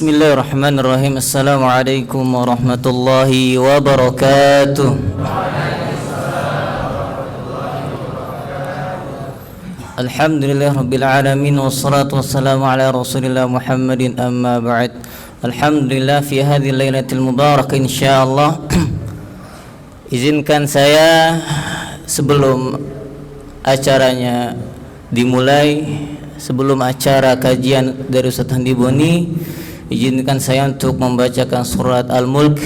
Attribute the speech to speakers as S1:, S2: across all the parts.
S1: Bismillahirrahmanirrahim. Assalamualaikum warahmatullahi wabarakatuh. Alhamdulillah rabbil alamin, wassalatu wassalamu ala rasulillah Muhammadin, amma ba'd. Alhamdulillah fi hadhihi lailatul mubarakah insyaallah. Izinkan saya sebelum acaranya dimulai, sebelum acara kajian dari Ustaz Handi Boni, izinkan saya untuk membacakan surat Al-Mulk.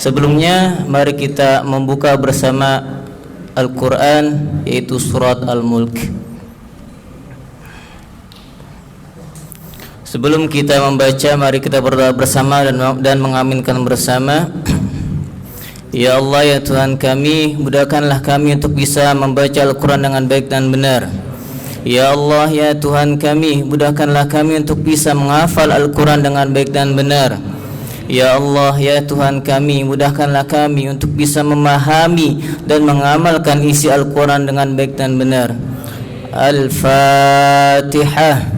S1: Sebelumnya mari kita membuka bersama Al-Quran, yaitu surat Al-Mulk. Sebelum kita membaca, mari kita berdoa bersama dan mengaminkan bersama. Ya Allah, ya Tuhan kami, mudahkanlah kami untuk bisa membaca Al-Quran dengan baik dan benar. Ya Allah, ya Tuhan kami, mudahkanlah kami untuk bisa menghafal Al-Quran dengan baik dan benar. Ya Allah, ya Tuhan kami, mudahkanlah kami untuk bisa memahami dan mengamalkan isi Al-Quran dengan baik dan benar. Al-Fatihah.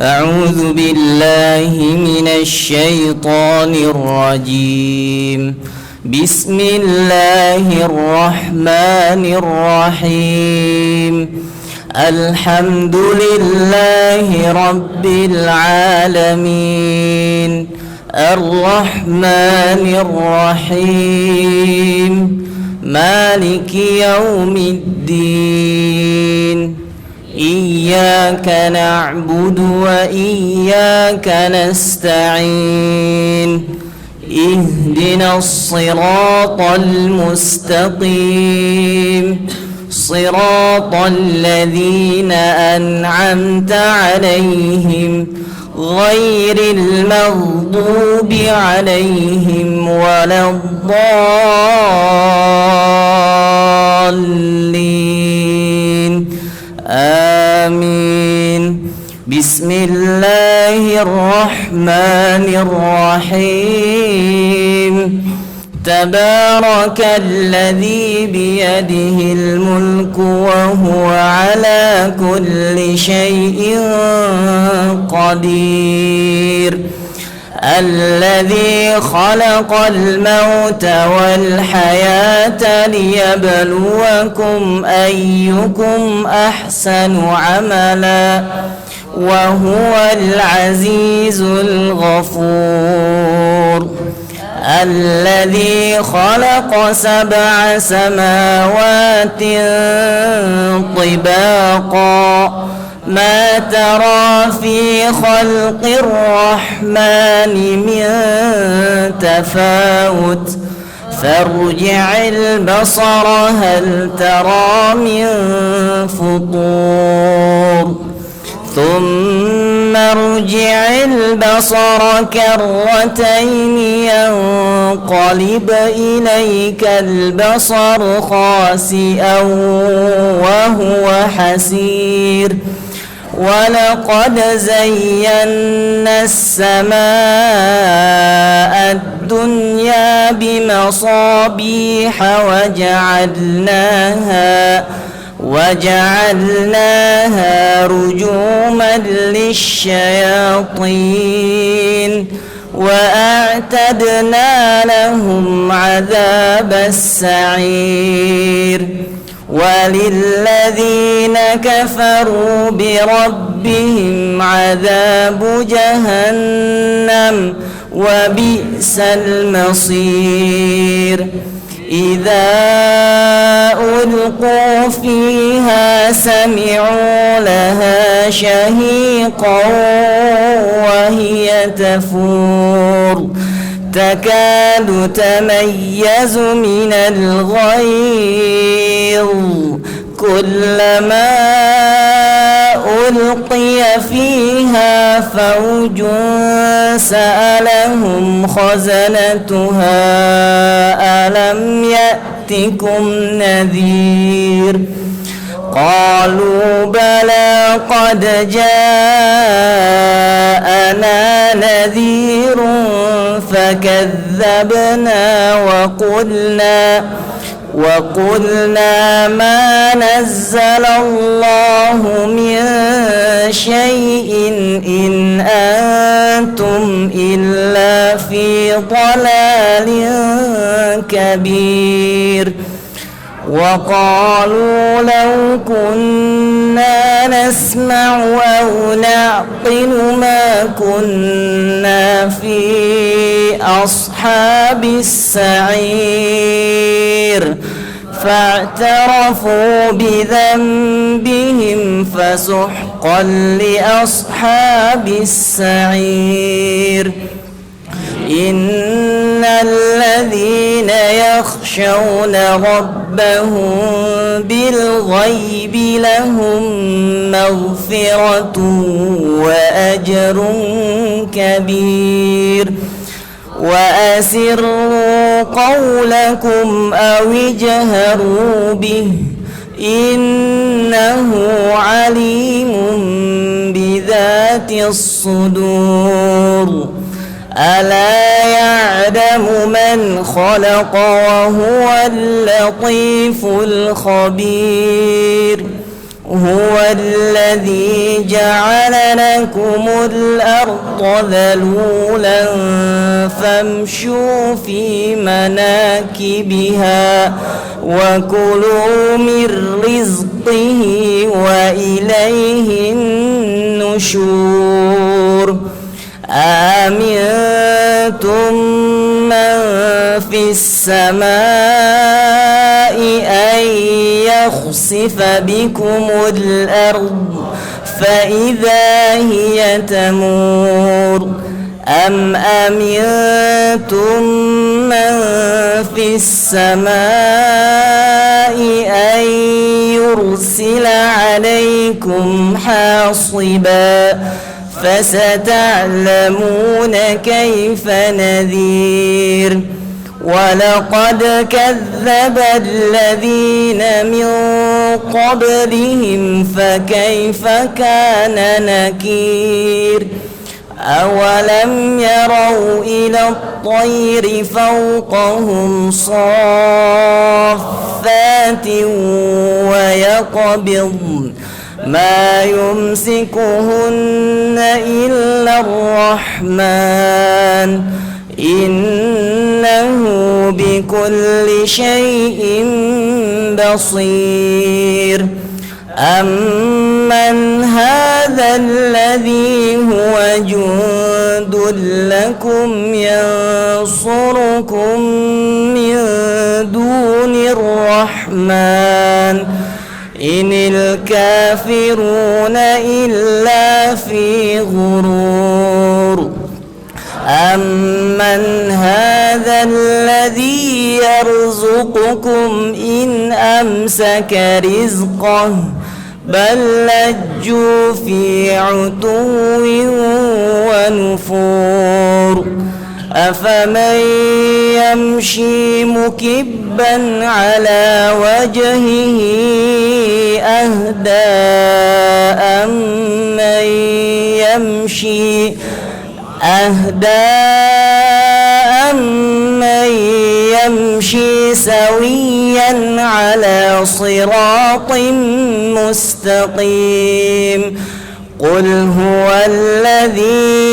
S1: A'udzu billahi minasy syaithanir rajim. Bismillahirrahmanirrahim. Alhamdulillahi rabbil alamin, Ar-Rahmanir Rahim, Maliki yaumiddin. Iyyaka na'budu wa iyyaka nasta'in. Ihdinas siratal mustaqim, Siratal ladzina an'amta 'alaihim ghairil maghdubi 'alaihim waladdallin. Amin. Bismillahirrahmanirrahim. Tabarakalladzi biyadihil mulku wa huwa ala kulli syai'in qadir. Alladzi khalaqal mauta wal hayata liyabluwakum ayyukum ahsanu amala wa huwal azizul ghafur. الذي خلق سبع سماوات طباقا ما ترى في خلق الرحمن من تفاوت فارجع البصر هل ترى من فطور ثم ارجع البصر كرتين ينقلب إليك البصر خاسئا وهو حسير ولقد زينا السماء الدنيا بمصابيح وجعلناها رجوما للشياطين وأعتدنا لهم عذاب السعير وللذين كفروا بربهم عذاب جهنم وبئس المصير إذا ألقوا فيها سمعوا لها شهيقا وهي تفور تكاد تميز من الغيظ كلما ألقي فيها فوج سألهم خزنتها ألم يأتكم نذير قالوا بلى قد جاءنا نذير فكذبنا وقلنا ما نزل الله من شيء إن أنتم إلا في ضلال كبير وقالوا لو كنا نسمع أو نعقل ما كنا في أصحاب السعير فاعترفوا بذنبهم فسحقا لأصحاب السعير إن الذين يخشون ربهم بالغيب لهم مغفرة وأجر كبير وأسروا قولكم أو اجهروا به إنه عليم بذات الصدور ألا يعلم من خلق وهو اللطيف الخبير هو الذي جعل لكم الأرض ذلولا فامشوا في مناكبها وكلوا من رزقه وإليه النشور آمنتم من في السماء أن يخسف بكم الأرض فإذا هي تمور أم أمنتم من في السماء أن يرسل عليكم حاصبا فستعلمون كيف نذير ولقد كذب الذين من قبلهم فكيف كان نكير أولم يروا إلى الطير فوقهم صافات ويقبضن ما يمسكهن إلا الرحمن إنه بكل شيء بصير أمن هذا الذي هو جند لكم ينصركم من دون الرحمن إن الكافرون إلا في غرور أمن هذا الذي يرزقكم إن أمسك رزقه بل لجوا في عتو ونفور أفمن يمشي مكبا على وجهه أهدى أمن يمشي سويا على صراط مستقيم قل هو الذي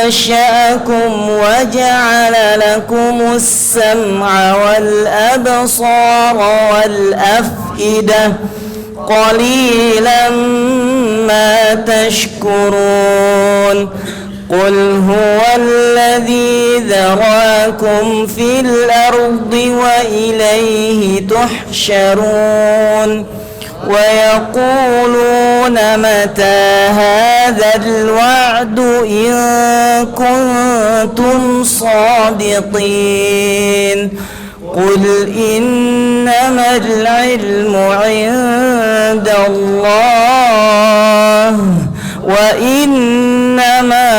S1: أنشأكم وجعل لكم السمع والأبصار والأفئدة قليلا ما تشكرون قل هو الذي ذراكم في الأرض وإليه تحشرون ويقولون متى هذا الوعد إن كنتم صادقين قل إنما العلم عند الله وإنما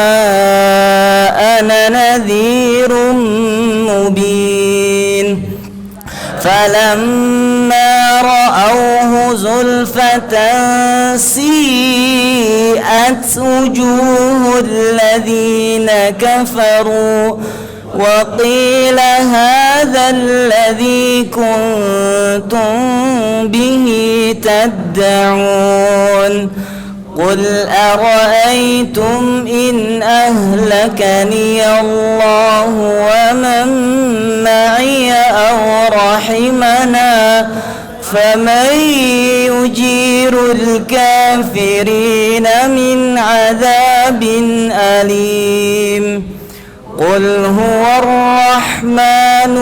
S1: أنا نذير مبين فلما رأوه زلفة سيئت وجوه الذين كفروا وقيل هذا الذي كنتم به تدعون قل أرأيتم إن أهلكني الله ومن معي أو رحمنا فمن يجير الكافرين من عذاب أليم قل هو الرحمن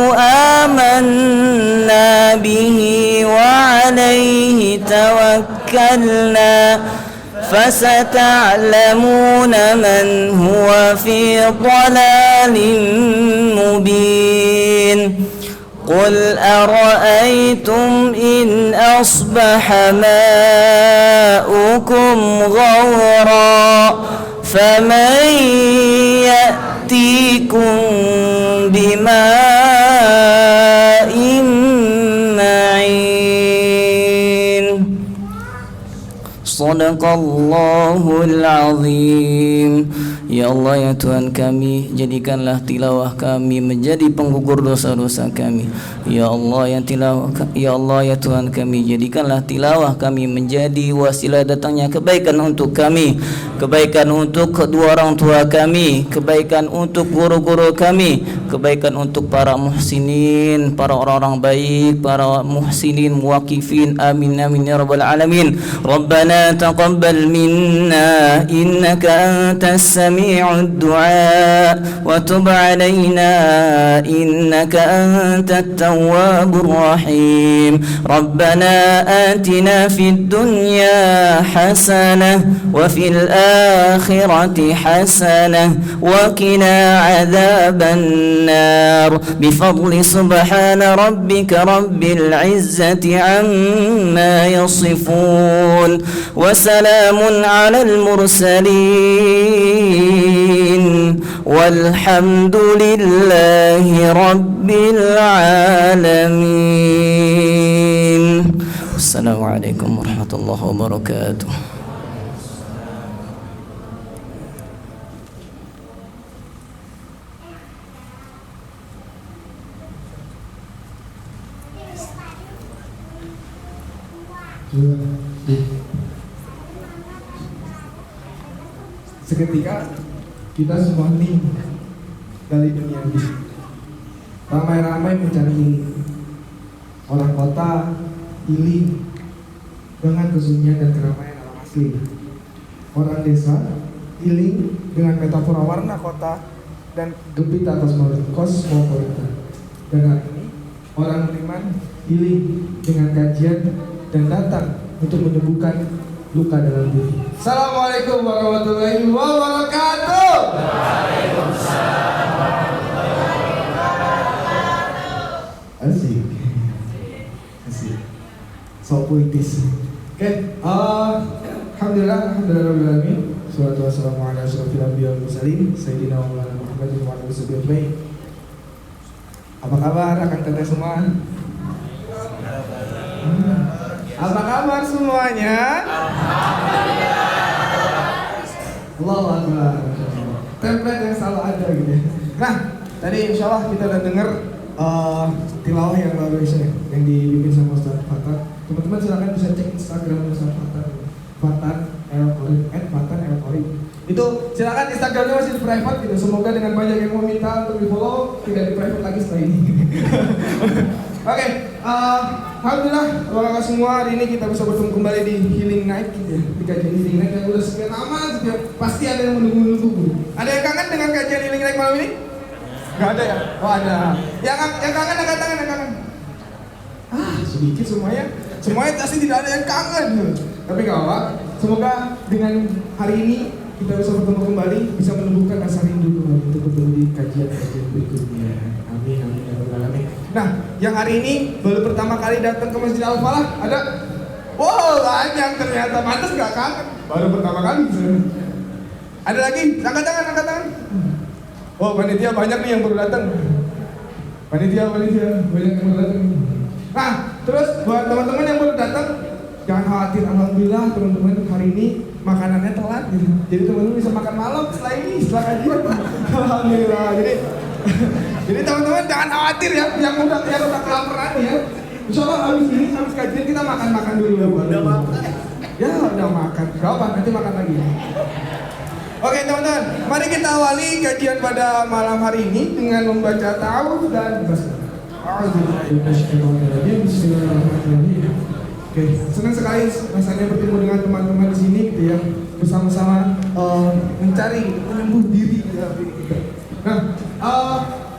S1: آمنا به وعليه توكلنا فستعلمون من هو في ضلال مبين قل أرأيتم إن أصبح ماؤكم غورا فمن يأتيكم بماء معين Sadaqallahul azim. Ya Allah ya Tuhan kami, jadikanlah tilawah kami menjadi penggugur dosa-dosa kami. Ya Allah ya Tuhan kami, jadikanlah tilawah kami menjadi wasilah datangnya kebaikan untuk kami, kebaikan untuk kedua orang tua kami, kebaikan untuk guru-guru kami, kebaikan untuk para muhsinin, para orang-orang baik, para muhsinin, muwakifin. Amin amin ya rabbal alamin. Rabbana taqabbal minna innaka antas sami'ud du'a wa tub 'alaina innaka antat tawwabur rahim. Rabbana atina fid dunya hasanah wa fil akhirati hasanah wa qina 'adzaban nar bifadli subhana rabbika rabbil 'izzati 'amma yasifun wa salamun 'alal mursalin walhamdulillahi rabbil alamin. Assalamualaikum warahmatullahi wabarakatuh.
S2: Seketika kita semua hening dari dunia ini, ramai-ramai mencari healing. Orang kota healing dengan kesunyian dan keramaian alam asli. Orang desa healing dengan metafora warna kota dan gempita kosmopolitan. Dan hari ini orang beriman healing dengan kajian dan datang untuk menyembuhkan luka dalam diri. Assalamualaikum warahmatullahi wabarakatuh. Waalaikumsalam warahmatullahi wabarakatuh. Asik. So puitis. Oke, alhamdulillah, alhamdulillahirobbilalamin. Shalatu wassalamu ala asyrofil anbiya'i wal mursalin sayyidina wa maulana Muhammadin wa alihi wasallam. Apa kabar rekan teteh semua? Apa kabar semuanya? Allahu Akbar. Template yang selalu ada gitu ya. Nah, tadi insya Allah kita udah denger tilawah yang luar biasa yang dibikin sama Ustaz Fatan. Teman-teman silakan bisa cek Instagram Ustaz Fatan, Fatan El Qorib, @FatanElQorib. Itu silakan Instagramnya masih di private gitu. Semoga dengan banyak yang mau minta untuk di follow tidak di private lagi setelah ini. Oke, alhamdulillah bapak semua, hari ini kita bisa bertemu kembali di Healing Night gitu ya. Di kajian Healing Night yang udah sekian lama, pasti ada yang menunggu-nunggu. Ada yang kangen dengan kajian Healing Night malam ini? Gak ada ya? Oh ada. Yang kangen angkat tangan, yang kangen. Sedikit semuanya. Semuanya pasti tidak ada yang kangen. Tapi gak apa-apa. Semoga dengan hari ini kita bisa bertemu kembali, bisa menumbuhkan rasa rindu kembali untuk bertemu di kajian-kajian berikutnya. Amin, amin, ya rabbal alamin. Nah, yang hari ini baru pertama kali datang ke Masjid Al-Falah ada, wow, banyak ternyata. Pantas gak kangen, baru pertama kali. Ada lagi, angkat tangan. Oh, panitia banyak nih yang baru datang. Panitia banyak yang baru datang. Nah, terus buat teman-teman yang baru datang, jangan khawatir, alhamdulillah teman-teman hari ini makanannya telat gitu. Jadi teman-teman bisa makan malam setelah ini, setelah kajian. Alhamdulillah. Jadi Jadi teman-teman jangan khawatir ya, yang udah kelaparan ya. Insya Allah habis kajian kita makan dulu ya. Udah makan. Ya udah makan. Gak apa, nanti makan lagi. Oke teman-teman, mari kita awali kajian pada malam hari ini dengan membaca ta'awudz dan basmalah. Bismillahirrahmanirrahim. Oke, senang sekali rasanya bertemu dengan teman-teman di sini gitu ya, bersama-sama mencari menyembuh diri ya. Nah,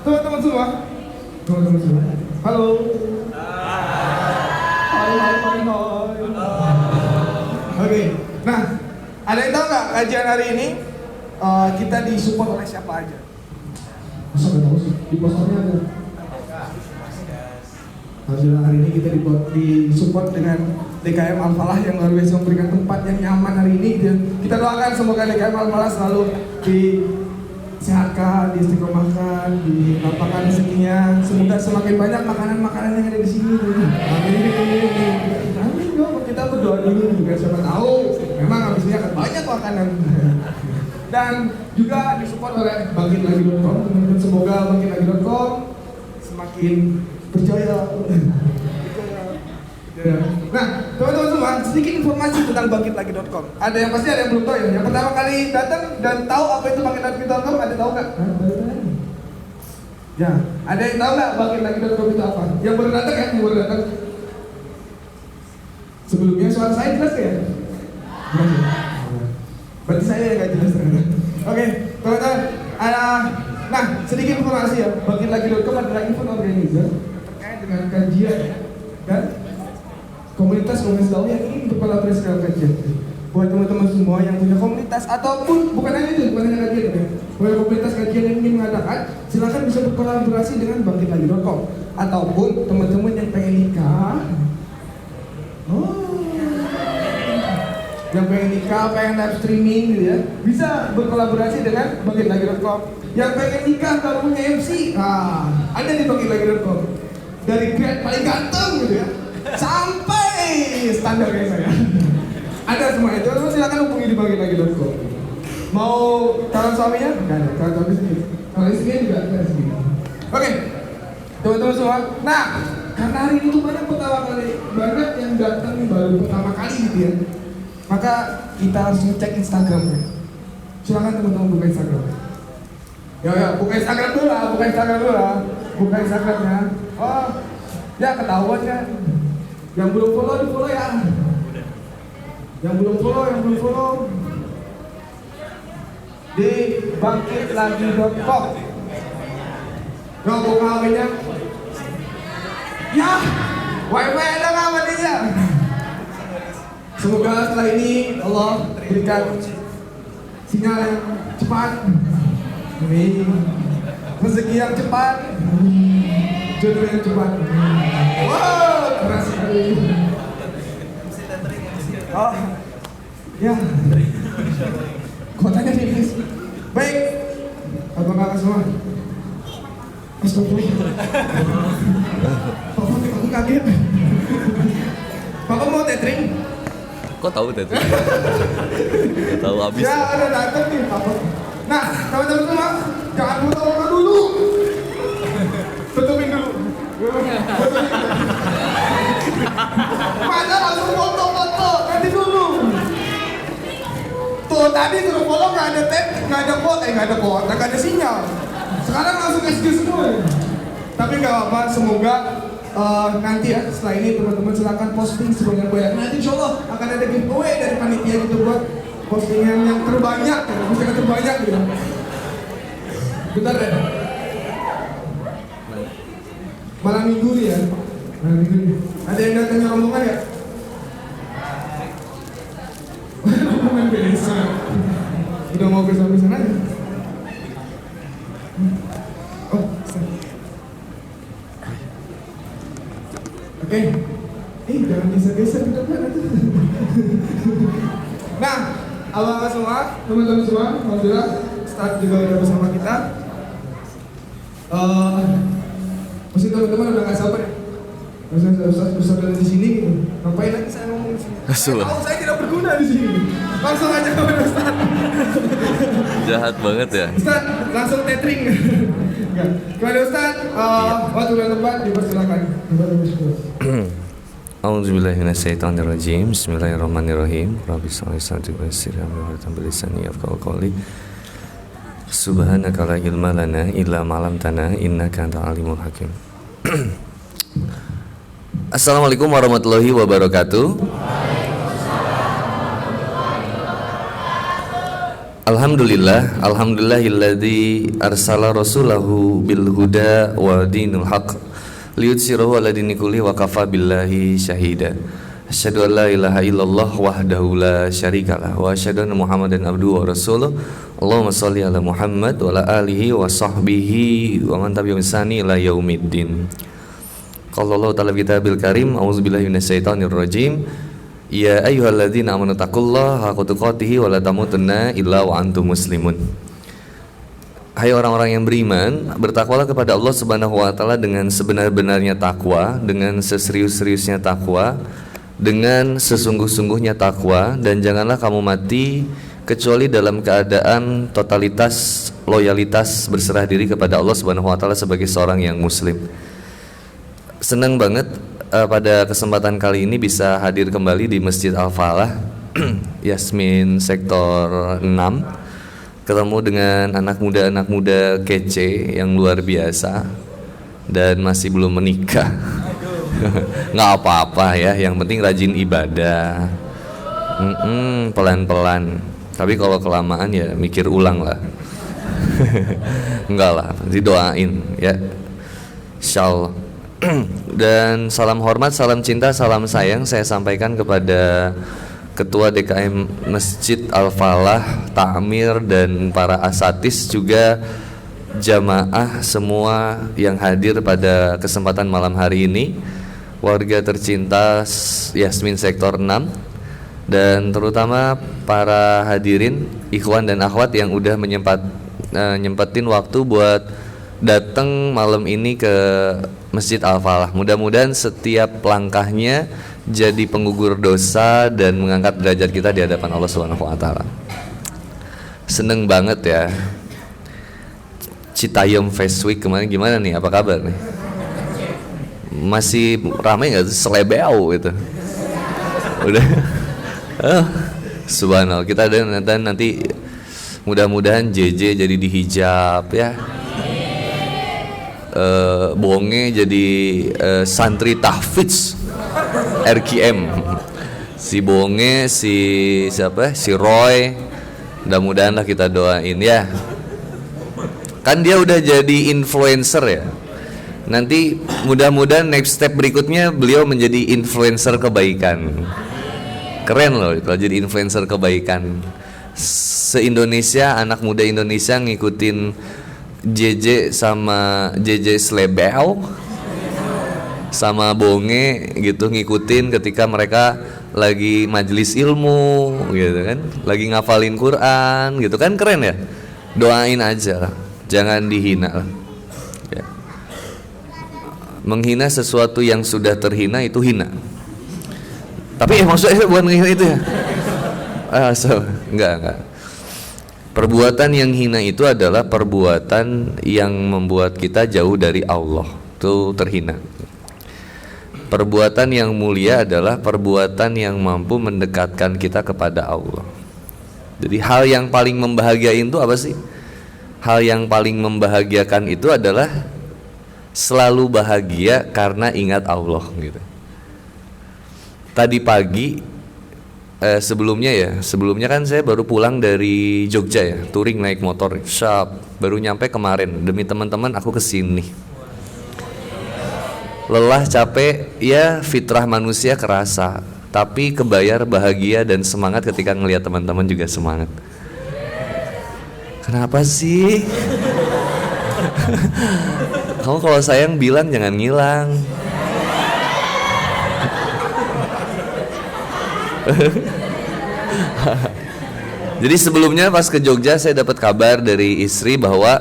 S2: teman-teman semua, halo. Hai. Oke, nah ada yang tahu nggak kajian hari ini kita disupport oleh siapa aja? Masa nggak tahu sih? Di posternya ada. Alhamdulillah hari ini kita disupport dengan DKM Al-Falah yang luar biasa memberikan tempat yang nyaman hari ini. Dan kita doakan semoga DKM Al-Falah selalu disehatkan, diistiqomahkan, dilapangkan rezekinya. Semoga semakin banyak makanan-makanan yang ada di sini. Amin. Kita berdoa dulu juga, siapa tahu memang habis ini akan banyak makanan. Dan juga disupport oleh bangkitlagi.com. Teman-teman semoga bangkitlagi.com semakin berjaya. Nah, teman-teman semua, sedikit informasi tentang bangkitlagi.com. Ada yang pasti, ada yang belum tahu ya. Yang pertama kali datang dan tahu apa itu bangkitlagi.com, ada tahu nggak? Ya, ada yang tahu nggak bangkitlagi.com itu apa? Yang baru datang ya, yang baru datang. Sebelumnya suara saya jelas ya? Jelas ya? Berarti saya yang nggak jelas ternyata. Oke, teman-teman, nah sedikit informasi ya. Bangkitlagi.com adalah event organizer terkait dengan kajian dan komunitas dakwah yang ingin berkolaborasi dalam kajian. Buat teman-teman semua yang punya komunitas ataupun bukan hanya itu, bukan hanya kajian ya, punya komunitas kajian yang ingin mengadakan, silakan bisa berkolaborasi dengan bangkitlagi.com. Ataupun teman-teman yang pengen nikah, yang pengen nikah, pengen live streaming gitu ya, bisa berkolaborasi dengan bangkitlagi.com. Yang pengen nikah kalau punya MC, ada di bangkitlagi.com. Dari grade paling ganteng gitu ya, sampai standar kayak saya. Ada semua itu, silakan hubungi di bangkitlagi.com. Mau calon suaminya? Enggak ada, calon suami sendiri. Calon istrinya juga ada sendiri. Oke, teman-teman semua. Nah, karena hari ini tuh banyak banget yang datang baru pertama kali gitu ya. Maka kita harus ngecek Instagramnya. Silakan teman-teman buka Instagram. Ya, buka Instagram dulu lah, buka Instagramnya. Oh, ya ketahuan kan. Yang belum follow di follow ya. Yang belum follow di bangkitlagi.com. Yo, buka HP-nya. Ya, wifi ada nggak matinya? Semoga setelah ini Allah berikan sinyal yang cepat, rezeki yang cepat, jodoh yang cepat. Wow, keras sekali. Oh, ya. Kotanya tipis. Baik, abang-abang semua. Astagfirullah. Papa, aku kaget. Papa mau tethering?
S3: Kok tahu tethering? Gak tahu abis.
S2: Ya, ada datang nih Papa. Nah, teman-teman semua, jangan foto dulu. Tutupin dulu. Masa langsung foto, nanti dulu. Tuh tadi suruh follow nggak ada kuota, nggak ada sinyal. Sekarang langsung SD semua. Tapi nggak apa-apa, semoga nanti ya setelah ini teman-teman silakan posting sebanyak-banyak. Nanti insya Allah akan ada giveaway dari panitia gitu buat postingan yang terbanyak, postingan terbanyak gitu. Bentar deh. Malam minggu nih ya. Malam minggu nih. Ada yang datangnya rombongan ya? Rombongan biasa. Udah mau bersama-sama aja. Oh, oke. Jangan geser-geser ke depan. Nah, abang-abang semua, teman-teman semua, alhamdulillah Ustaz juga udah bersama kita. Pasti teman-teman udah gak sabar ya. Ustaz ada di sini, ngapain lagi saya ngomong di sini? Tahu saya tidak berguna di sini. Langsung aja kepada Ustaz.
S3: Jahat banget ya.
S2: Ustaz, langsung tethering. Enggak. Kepada Ustaz, waktu dan tempat dipersilakan.
S3: A'udzubillahi minasyaitonirrajim. Bismillahirrahmanirrahim. Rabbi shrah li sadri wa yassir li amri wahlul 'uqdatam min lisani yafqahu qawli. Subhanaka la ilma lana illa ma 'allamtana innaka antal alimul hakim. Assalamualaikum warahmatullahi wabarakatuh. Alhamdulillahilladzi arsala rasulahu bil huda wa dinil haq liyutsirahu ala dini kulli wa kafa billahi syahida. Asyhadu an la ilaha illallah wahdahu la syarikalah wa asyhadu anna Muhammadan abduhu wa rasuluh. Allahumma shalli ala Muhammad wa ala alihi wa sahbihi wa man tabi'ahum bi ihsanin ila yaumiddin. Qala Allah ta'ala fi kitabil karim, a'udzubillahi minasyaitonir rajim. Ya ayyuhalladzina amanu taqullaha haqqa tuqatih wa la tamutunna illa wa antum muslimun. Hai orang-orang yang beriman, bertakwalah kepada Allah Subhanahu wa taala dengan sebenar-benarnya takwa, dengan seserius-seriusnya takwa, dengan sesungguh-sungguhnya takwa, dan janganlah kamu mati kecuali dalam keadaan totalitas loyalitas berserah diri kepada Allah Subhanahu wa taala sebagai seorang yang muslim. Senang banget pada kesempatan kali ini bisa hadir kembali di Masjid Al-Falah Yasmin Sektor 6, ketemu dengan anak muda kece yang luar biasa dan masih belum menikah. Nggak apa-apa ya, yang penting rajin ibadah. Pelan-pelan. Tapi kalau kelamaan ya mikir ulang lah. Enggak lah, didoain ya, insyaallah. Dan salam hormat, salam cinta, salam sayang saya sampaikan kepada Ketua DKM Masjid Al-Falah, Ta'mir, dan para asatis, juga jamaah semua yang hadir pada kesempatan malam hari ini, warga tercinta Yasmin Sektor 6, dan terutama para hadirin ikhwan dan akhwat yang udah nyempetin waktu buat datang malam ini ke Masjid Al-Falah. Mudah-mudahan setiap langkahnya jadi penggugur dosa dan mengangkat derajat kita di hadapan Allah Subhanahu wa taala. Seneng banget ya. Citayam Fashion Week kemarin gimana nih? Apa kabar nih? Masih ramai enggak selebeu gitu? Udah. Subhanallah, kita dan nanti mudah-mudahan JJ jadi dihijab ya. Bonge jadi santri tahfidz RKM. Si Bonge, si siapa? Si Roy. Mudah-mudahan lah kita doain ya. Kan dia udah jadi influencer ya. Nanti mudah-mudahan next step berikutnya beliau menjadi influencer kebaikan. Keren loh kalau jadi influencer kebaikan. Se-Indonesia, anak muda Indonesia ngikutin JJ sama JJ Slebel sama Bonge gitu, ngikutin ketika mereka lagi majelis ilmu gitu kan, lagi ngafalin Quran gitu kan, keren ya. Doain aja lah, jangan dihina lah ya. Menghina sesuatu yang sudah terhina itu hina. Tapi maksudnya bukan menghina itu ya. Enggak. Perbuatan yang hina itu adalah perbuatan yang membuat kita jauh dari Allah, itu terhina. Perbuatan yang mulia adalah perbuatan yang mampu mendekatkan kita kepada Allah. Jadi hal yang paling membahagiakan itu apa sih? Hal yang paling membahagiakan itu adalah selalu bahagia karena ingat Allah gitu. Tadi pagi sebelumnya kan saya baru pulang dari Jogja ya, touring naik motor, baru nyampe kemarin. Demi teman-teman aku kesini. Lelah, capek, ya fitrah manusia kerasa. Tapi kebayar bahagia dan semangat ketika ngelihat teman-teman juga semangat. Kenapa sih? Kamu kalau sayang bilang jangan ngilang. Jadi sebelumnya pas ke Jogja saya dapat kabar dari istri bahwa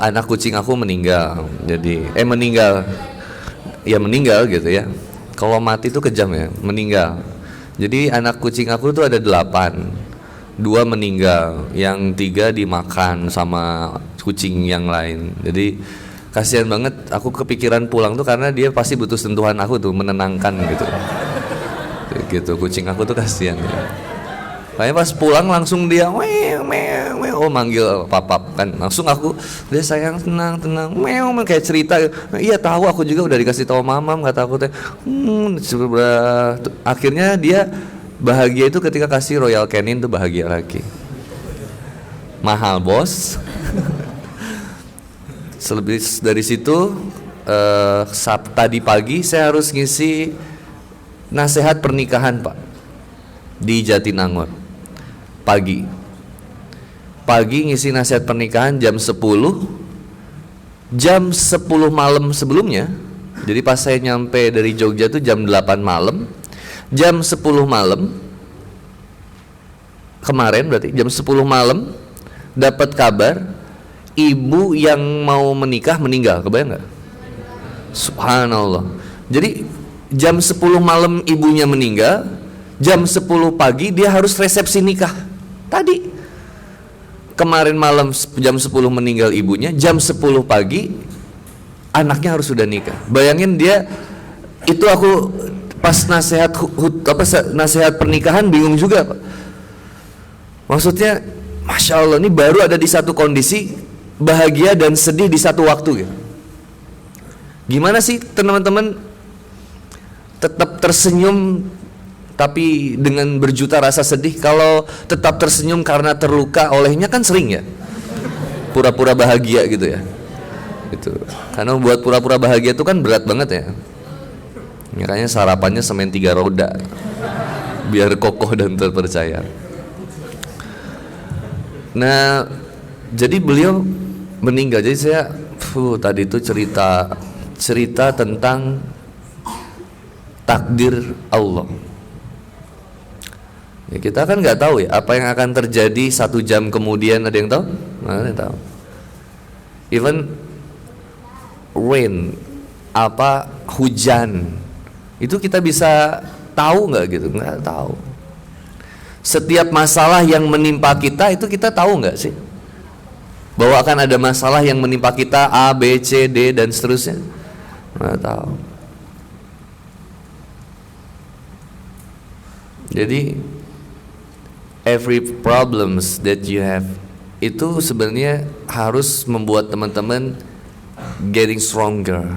S3: anak kucing aku meninggal. Jadi meninggal gitu ya. Kalau mati itu kejam ya, meninggal. Jadi anak kucing aku tuh ada 8, 2 meninggal, yang 3 dimakan sama kucing yang lain. Jadi kasihan banget, aku kepikiran pulang tuh karena dia pasti butuh sentuhan aku tuh, menenangkan gitu. Gitu, kucing aku tuh kasihan ya. Kayaknya pas pulang langsung dia oh manggil papap kan, langsung aku dia sayang tenang kayak cerita, iya tahu aku juga udah dikasih tahu mamam kata aku teh. Akhirnya dia bahagia itu ketika kasih Royal Canin tuh bahagia lagi. Mahal bos. Selebih dari situ tadi pagi saya harus ngisi nasihat pernikahan Pak di Jatinangor. Pagi ngisi nasihat pernikahan jam 10. Jam 10 malam sebelumnya. Jadi pas saya nyampe dari Jogja tuh jam 8 malam. Jam 10 malam kemarin berarti jam 10 malam dapat kabar ibu yang mau menikah meninggal. Kebayang nggak? Subhanallah. Jadi jam 10 malam ibunya meninggal, jam 10 pagi dia harus resepsi nikah. Tadi kemarin malam jam 10 meninggal ibunya, jam 10 pagi anaknya harus sudah nikah. Bayangin dia itu, aku pas nasihat pernikahan bingung juga Pak. Maksudnya Masya Allah, ini baru ada di satu kondisi bahagia dan sedih di satu waktu gitu. Gimana sih teman-teman tetap tersenyum tapi dengan berjuta rasa sedih? Kalau tetap tersenyum karena terluka olehnya kan sering ya, pura-pura bahagia gitu ya. Gitu. Karena buat pura-pura bahagia itu kan berat banget ya. Makanya sarapannya semen 3 roda biar kokoh dan terpercaya. Nah, jadi beliau meninggal. Jadi saya tadi itu cerita tentang takdir Allah. Ya, kita kan nggak tahu ya apa yang akan terjadi 1 jam kemudian. Ada yang tahu? Nggak ada yang tahu. Even rain, hujan, itu kita bisa tahu nggak gitu? Nggak tahu. Setiap masalah yang menimpa kita itu kita tahu nggak sih bahwa akan ada masalah yang menimpa kita A, B, C, D dan seterusnya? Nggak tahu. Jadi every problems that you have itu sebenarnya harus membuat teman-teman getting stronger,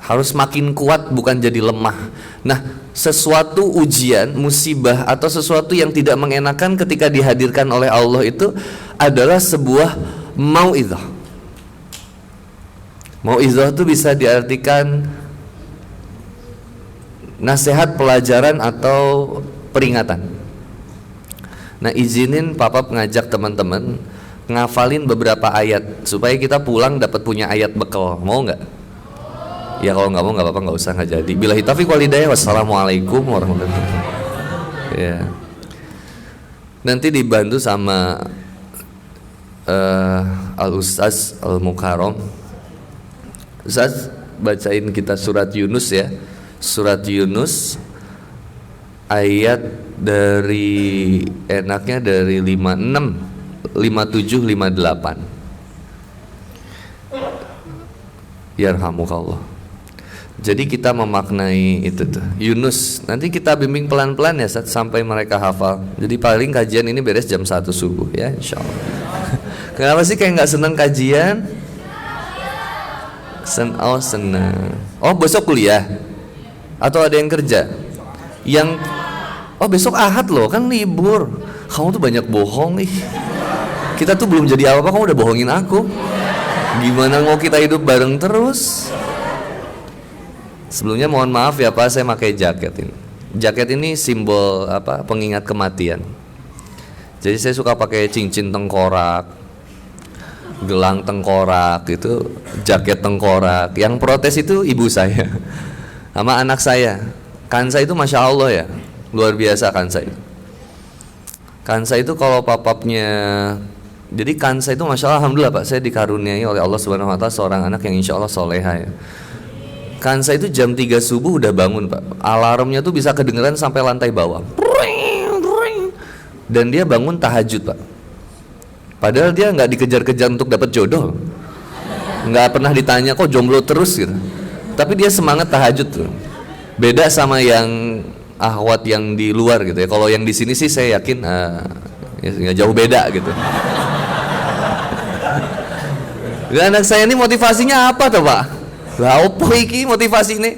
S3: harus makin kuat, bukan jadi lemah. Nah, sesuatu ujian, musibah atau sesuatu yang tidak mengenakan ketika dihadirkan oleh Allah itu adalah sebuah mau'izah. Mau'izah itu bisa diartikan nasihat, pelajaran atau peringatan. Nah, izinin Papa ngajak teman-teman ngafalin beberapa ayat supaya kita pulang dapat punya ayat bekal. Mau nggak? Ya kalau nggak mau nggak apa-apa, nggak usah, nggak jadi. Billahi taufiq wal hidayah. Wassalamualaikum warahmatullahi wabarakatuh. Ya. Nanti dibantu sama Al Ustaz Al Mukarram. Ustaz bacain kita surat Yunus ya. Surat Yunus ayat dari enaknya dari 56, 57, 58. Yarhamukallah. Jadi kita memaknai itu tuh Yunus. Nanti kita bimbing pelan-pelan ya sampai mereka hafal. Jadi paling kajian ini beres jam 1 subuh ya, insyaallah. Kenapa sih kayak nggak seneng kajian? Senang. Oh, besok kuliah? Atau ada yang kerja? Oh, besok Ahad loh, kan libur. Kamu tuh banyak bohong nih. Kita tuh belum jadi apa-apa, kamu udah bohongin aku. Gimana mau kita hidup bareng terus? Sebelumnya mohon maaf ya Pak, saya pakai jaket ini. Jaket ini simbol pengingat kematian. Jadi saya suka pakai cincin tengkorak, gelang tengkorak, itu jaket tengkorak. Yang protes itu ibu saya sama anak saya. Kansa itu Masya Allah ya, luar biasa Kansa itu. Kansa itu kalau papapnya, jadi Kansa itu Masya Allah, alhamdulillah Pak, saya dikaruniai oleh Allah Subhanahu Wa Taala seorang anak yang Insya Allah soleha ya. Kansa itu jam 3 subuh udah bangun Pak. Alarmnya tuh bisa kedengeran sampai lantai bawah. Dan dia bangun tahajud Pak. Padahal dia nggak dikejar-kejar untuk dapat jodoh, nggak pernah ditanya kok jomblo terus gitu. Tapi dia semangat tahajud tuh. Beda sama yang ahwat yang di luar gitu ya. Kalau yang di sini sih saya yakin ya jauh beda gitu. Dan anak saya ini motivasinya apa tuh Pak? Lah opo iki motivasi ini?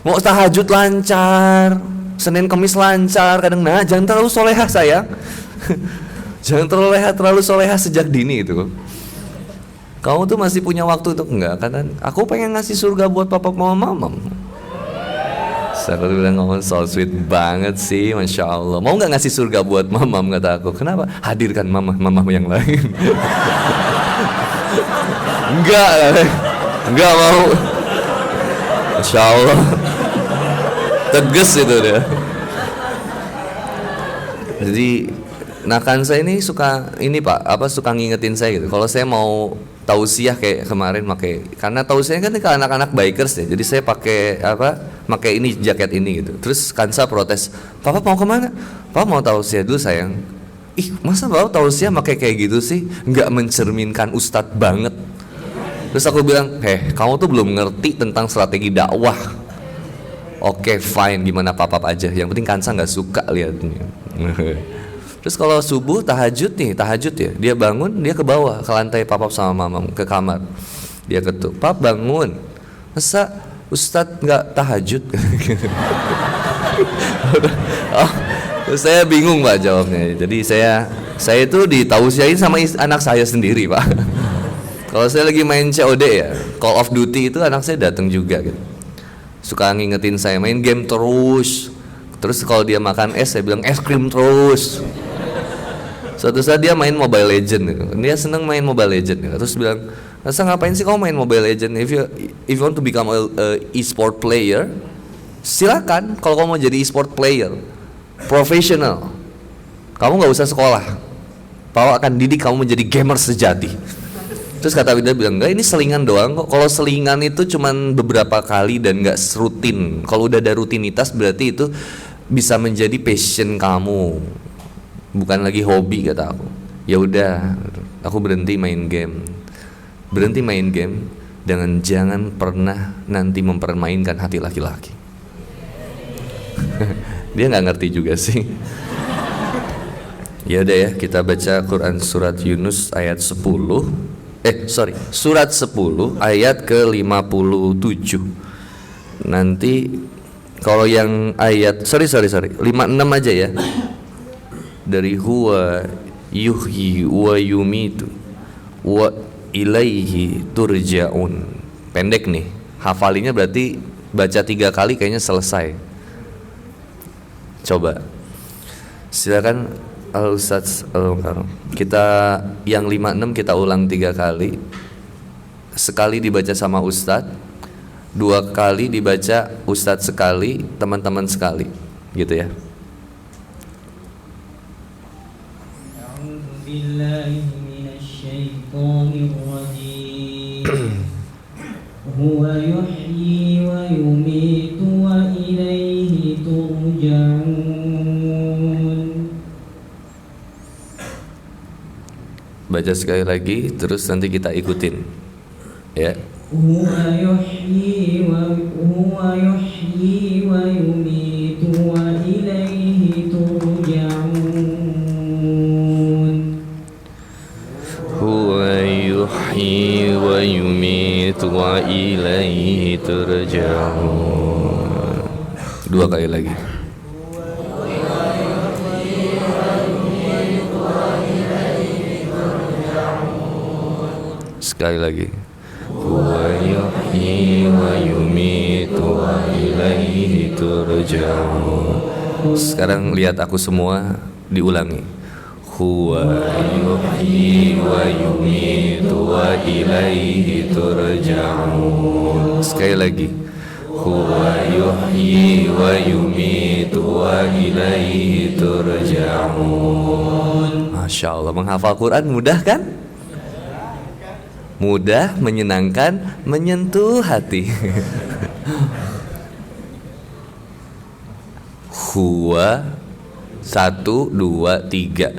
S3: Mau tahajud lancar, Senin Kamis lancar, kadang jangan terlalu solehah sayang. Jangan terlalu solehah sejak dini itu. Kamu tuh masih punya waktu untuk enggak? Karena aku pengen ngasih surga buat papa mama mamam. Saya bilang ngomong so sweet banget sih, masya Allah. Mau nggak ngasih surga buat mamam kata aku? Kenapa? Hadirkan mama yang lain. Enggak mau. Masya Allah. Tegas itu dia. Jadi Nakan saya ini suka ini Pak, suka ngingetin saya gitu. Kalau saya mau tausiah kayak kemarin karena tausiah kan ke anak-anak bikers ya. Jadi saya pakai ini jaket ini gitu. Terus Kansa protes, "Papa mau kemana?" "Papa mau tausiah dulu sayang." "Ih, masa Papa tausiah pakai kayak gitu sih? Nggak mencerminkan ustadz banget." Terus aku bilang, kamu tuh belum ngerti tentang strategi dakwah." "Oke, fine, gimana Papa aja. Yang penting Kansa nggak suka liatnya." Terus kalau subuh tahajud ya, dia bangun, dia ke bawah, ke lantai papa sama mama, ke kamar. Dia ketuk, "Pap bangun, masa Ustadz nggak tahajud?" Terus saya bingung Pak jawabnya. Jadi saya itu ditausiahin sama anak saya sendiri Pak. Kalau saya lagi main COD ya, Call of Duty itu anak saya datang juga gitu. Suka ngingetin saya main game terus. Terus kalau dia makan es, saya bilang es krim terus. Suatu saat dia main Mobile Legend gitu. Dia seneng main Mobile Legend gitu. Terus bilang, "Masa ngapain sih kamu main Mobile Legend? If you want to become a e-sport player, silakan. Kalau kamu mau jadi e-sport player profesional, kamu nggak usah sekolah. Papa akan didik kamu menjadi gamer sejati." Terus kata Winda bilang, "Enggak, ini selingan doang kok. Kalau selingan itu cuman beberapa kali dan nggak rutin. Kalau udah ada rutinitas berarti itu bisa menjadi passion kamu. Bukan lagi hobi," kata aku. Ya udah, aku berhenti main game dengan jangan pernah nanti mempermainkan hati laki-laki. Dia nggak ngerti juga sih. Ya udah ya, kita baca Quran surat Yunus ayat 10. Surat 10 ayat ke-57. Nanti kalau yang ayat 56 aja ya. Dari huwa yuhyi wa yumitu wa ilaihi turja'un. Pendek nih, hafalinya berarti baca 3 kali kayaknya selesai. Coba silakan Al-Ustadz Al-Karam. Kita yang 56 kita ulang 3 kali. Sekali dibaca sama Ustadz, 2 kali dibaca Ustadz sekali, teman-teman sekali, gitu ya.
S4: Billahi minasyaitonir rajim. Huwa yuhyi wa yumitu wa ilaihi turja'un.
S3: Baca sekali lagi, terus nanti kita ikutin, ya.
S4: Huwa yuhyi wa yumitu wa ilaihi turja'un.
S3: Huwa yuhyi wa yumitu wa ilaihi turja'un. 2 kali lagi. Sekali lagi. Huwa yuhyi wa yumitu wa ilaihi turja'un. Sekarang lihat aku semua, diulangi. Huwa yuhyi wa yumitu wa ilaihi turja'un. Sekali lagi. Huwa yuhyi wa yumitu wa ilaihi turja'un. Masya Allah, menghafal Quran mudah kan? Mudah, menyenangkan, menyentuh hati. Huwa 1, 2, 3.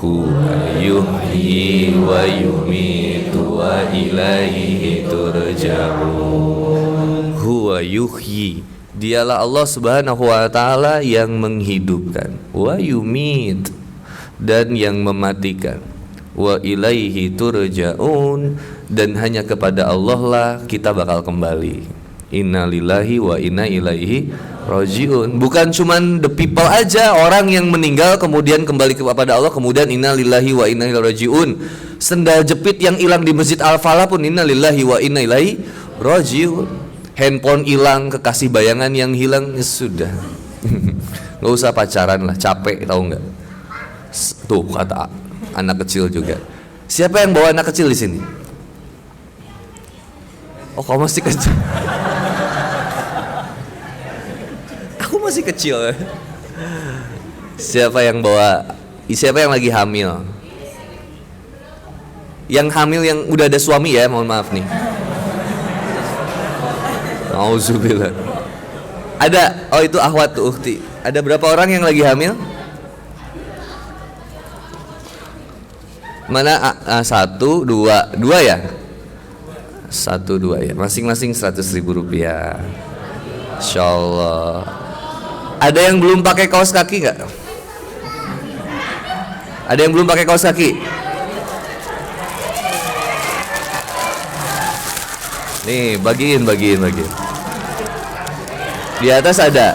S3: huwa yuhyi wa yumitu wa ilaihi turja'un. Huwa yuhyi, dialah Allah Subhanahu wa taala yang menghidupkan, wa yumit, dan yang mematikan, wa ilaihi turja'un, dan hanya kepada Allah lah kita bakal kembali. Inna lillahi wa inna ilaihi rajiun. Bukan cuman the people aja, orang yang meninggal kemudian kembali kepada Allah, kemudian inna lillahi wa inna ilaihi rajiun. Sendal jepit yang hilang di Masjid Al-Falah pun inna lillahi wa inna ilaihi rajiun. Handphone hilang, kekasih bayangan yang hilang, ya sudah. Nggak usah pacaran lah, capek, tahu nggak? Tuh kata anak kecil juga. Siapa yang bawa anak kecil di sini? Oh, kau masih kecil. Aku masih kecil. Siapa yang bawa? Siapa yang lagi hamil? Yang hamil yang udah ada suami ya, mohon maaf nih. Auzubillah. Ada, oh itu akhwat tuh, ukhti. Ada berapa orang yang lagi hamil? Mana? Satu, dua ya? 1, 2 ya, masing-masing 100.000 rupiah. Insyaallah. Ada yang belum pakai kaos kaki nggak? Ada yang belum pakai kaos kaki? Nih, bagiin. Di atas ada.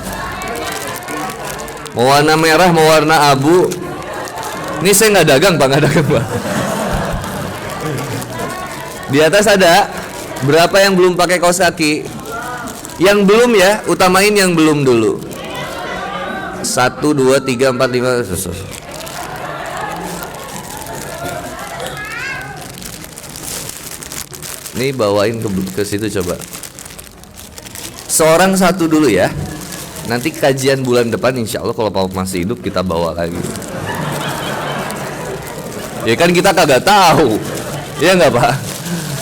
S3: Mau warna merah, mau warna abu. Ini saya nggak dagang, Bang, nggak dagang, Bang. Di atas ada. Berapa yang belum pakai kaos kaki? Yang belum ya, utamain yang belum dulu. 1, 2, 3, 4, 5. Nih bawain ke situ coba. Seorang satu dulu ya. Nanti kajian bulan depan insya Allah kalau Pak masih hidup kita bawa lagi. Ya kan kita kagak tahu. Ya nggak Pak?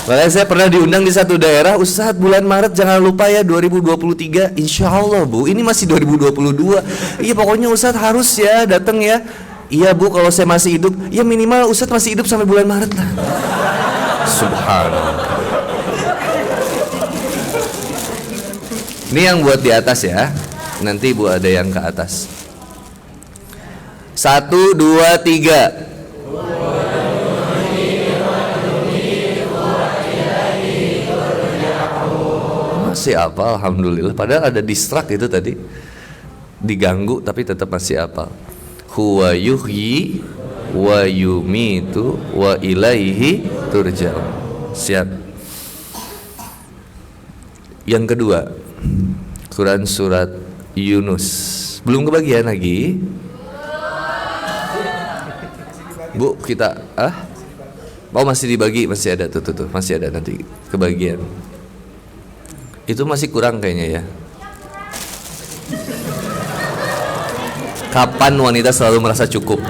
S3: Makanya saya pernah diundang di satu daerah, Ustadz bulan Maret jangan lupa ya 2023. Insya Allah Bu, ini masih 2022. Iya pokoknya Ustadz harus ya datang ya. Iya Bu, kalau saya masih hidup, ya minimal Ustadz masih hidup sampai bulan Maret lah. Subhanallah. Ini yang buat di atas ya. Nanti Bu ada yang ke atas. 1, 2, 3. Masih apa? Alhamdulillah. Padahal ada distrak itu tadi, diganggu tapi tetap masih apa. Huwa yuhyi wa yumitu wa ilaihi turja'un. Siap. Yang kedua, Quran surat Yunus. Belum kebagian lagi. Bu, kita mau masih dibagi, masih ada tuh, masih ada nanti kebagian. Itu masih kurang kayaknya ya. Kapan wanita selalu merasa cukup?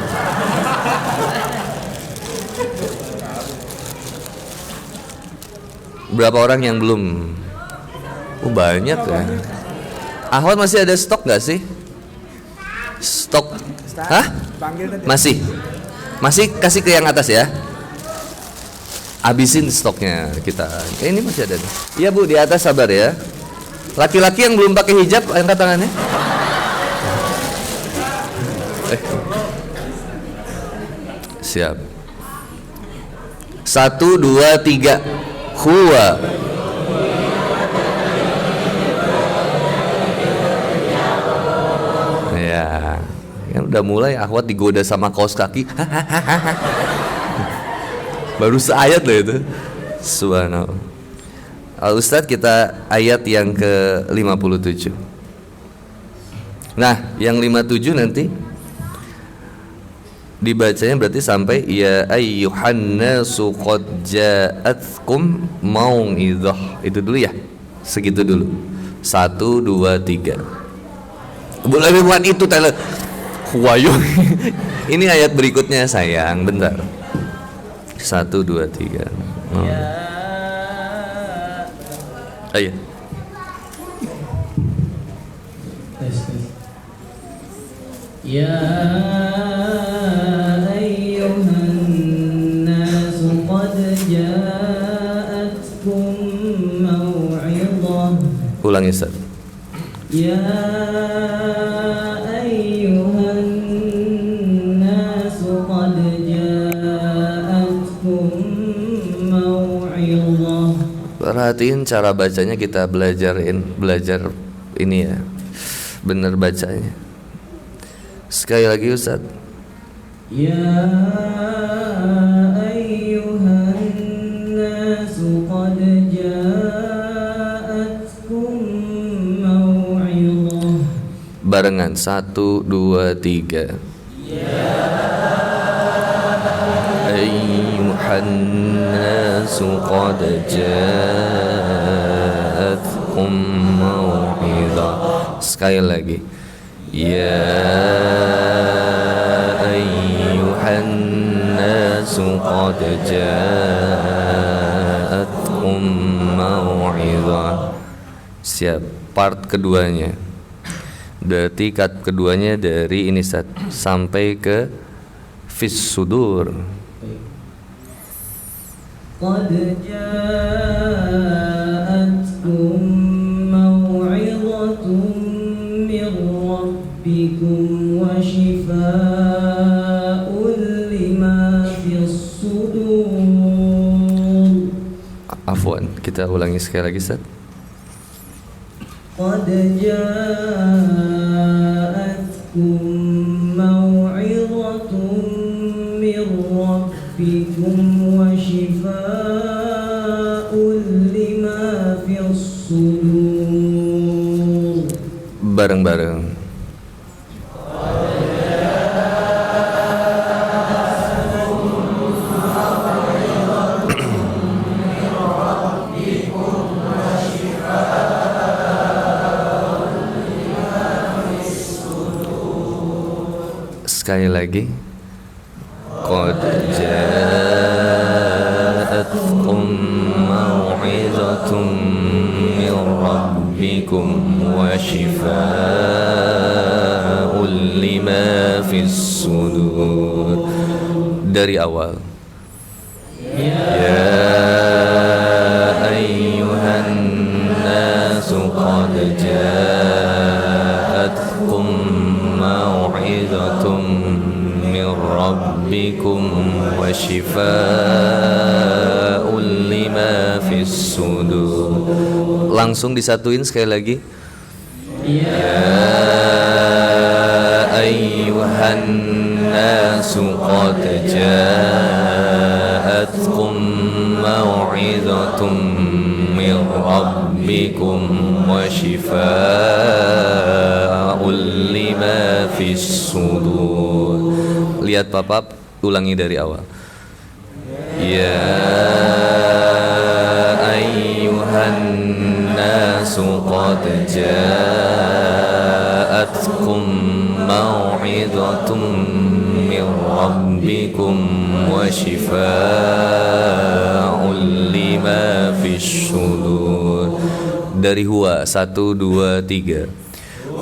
S3: Berapa orang yang belum? Oh banyak ya. Ahwat masih ada stok nggak sih? Stok? Hah? Masih? Masih kasih ke yang atas ya. Habisin stoknya kita. Ini masih ada nih. Iya Bu, di atas sabar ya. Laki-laki yang belum pakai hijab angkat tangannya. Siap. 1, 2, 3. Huwa. Ya, kan udah mulai akhwat digoda sama kaos kaki. Baru seayat loh itu. Subhanallah. Al-Ustadz kita ayat yang ke-57. Nah, yang 57 nanti dibacanya berarti sampai ya ayyuhan nasu qad ja'atkum mau'izah. Itu dulu ya. Segitu dulu. 1, 2, 3. Boleh bukan itu tele. Huwayu. Ini ayat berikutnya sayang, bentar. 1, 2, 3. Ayo.
S4: Ya ayyuhan
S3: Ulangi Ustaz.
S4: يا أيها الناس قد جاءتكم موعظة.
S3: Perhatiin cara bacanya, kita belajar ini ya, bener bacanya. Sekali lagi Ustaz.
S4: يا أيها الناس قد جاءتكم موعظة.
S3: Barengan 1, 2, 3. Ayyuhan nasu qad ja'atkum mau'izah. Sekali lagi. Ya ayyuhan nasu qad ja'atkum mau'izah. Siap. Part keduanya. Berarti cut keduanya dari ini Ustaz, sampai ke fis sudur.
S4: قد جاءتكم موعظة من ربكم وشفاء لما في الصدور.
S3: Afwan, kita ulangi sekali lagi Ustaz.
S4: قد جاءتكم موعظة من ربكم وشفاء لما في الصدور.
S3: Bareng-bareng. Sekali lagi. Qad ja'atkum mau'izatun min rabbikum wa shifaa'un lima fis sudur. Dari awal. Ya ayyuhan nasu qad ja'atkum mau'izatun min rabbikum wa shifaa'un lima fis sudur. Langsung disatuin sekali lagi. Ya ayyuhan nasu qad ja'atkum mau'izatun min rabbikum wa shifaa'un lima fis sudur. Lihat papap, ulangi dari awal. Ya ayyuhan nasu qad ja'atkum mau'izatun min rabbikum wa shifaa'un lima fis sudur. Dari huwa 1, 2, 3.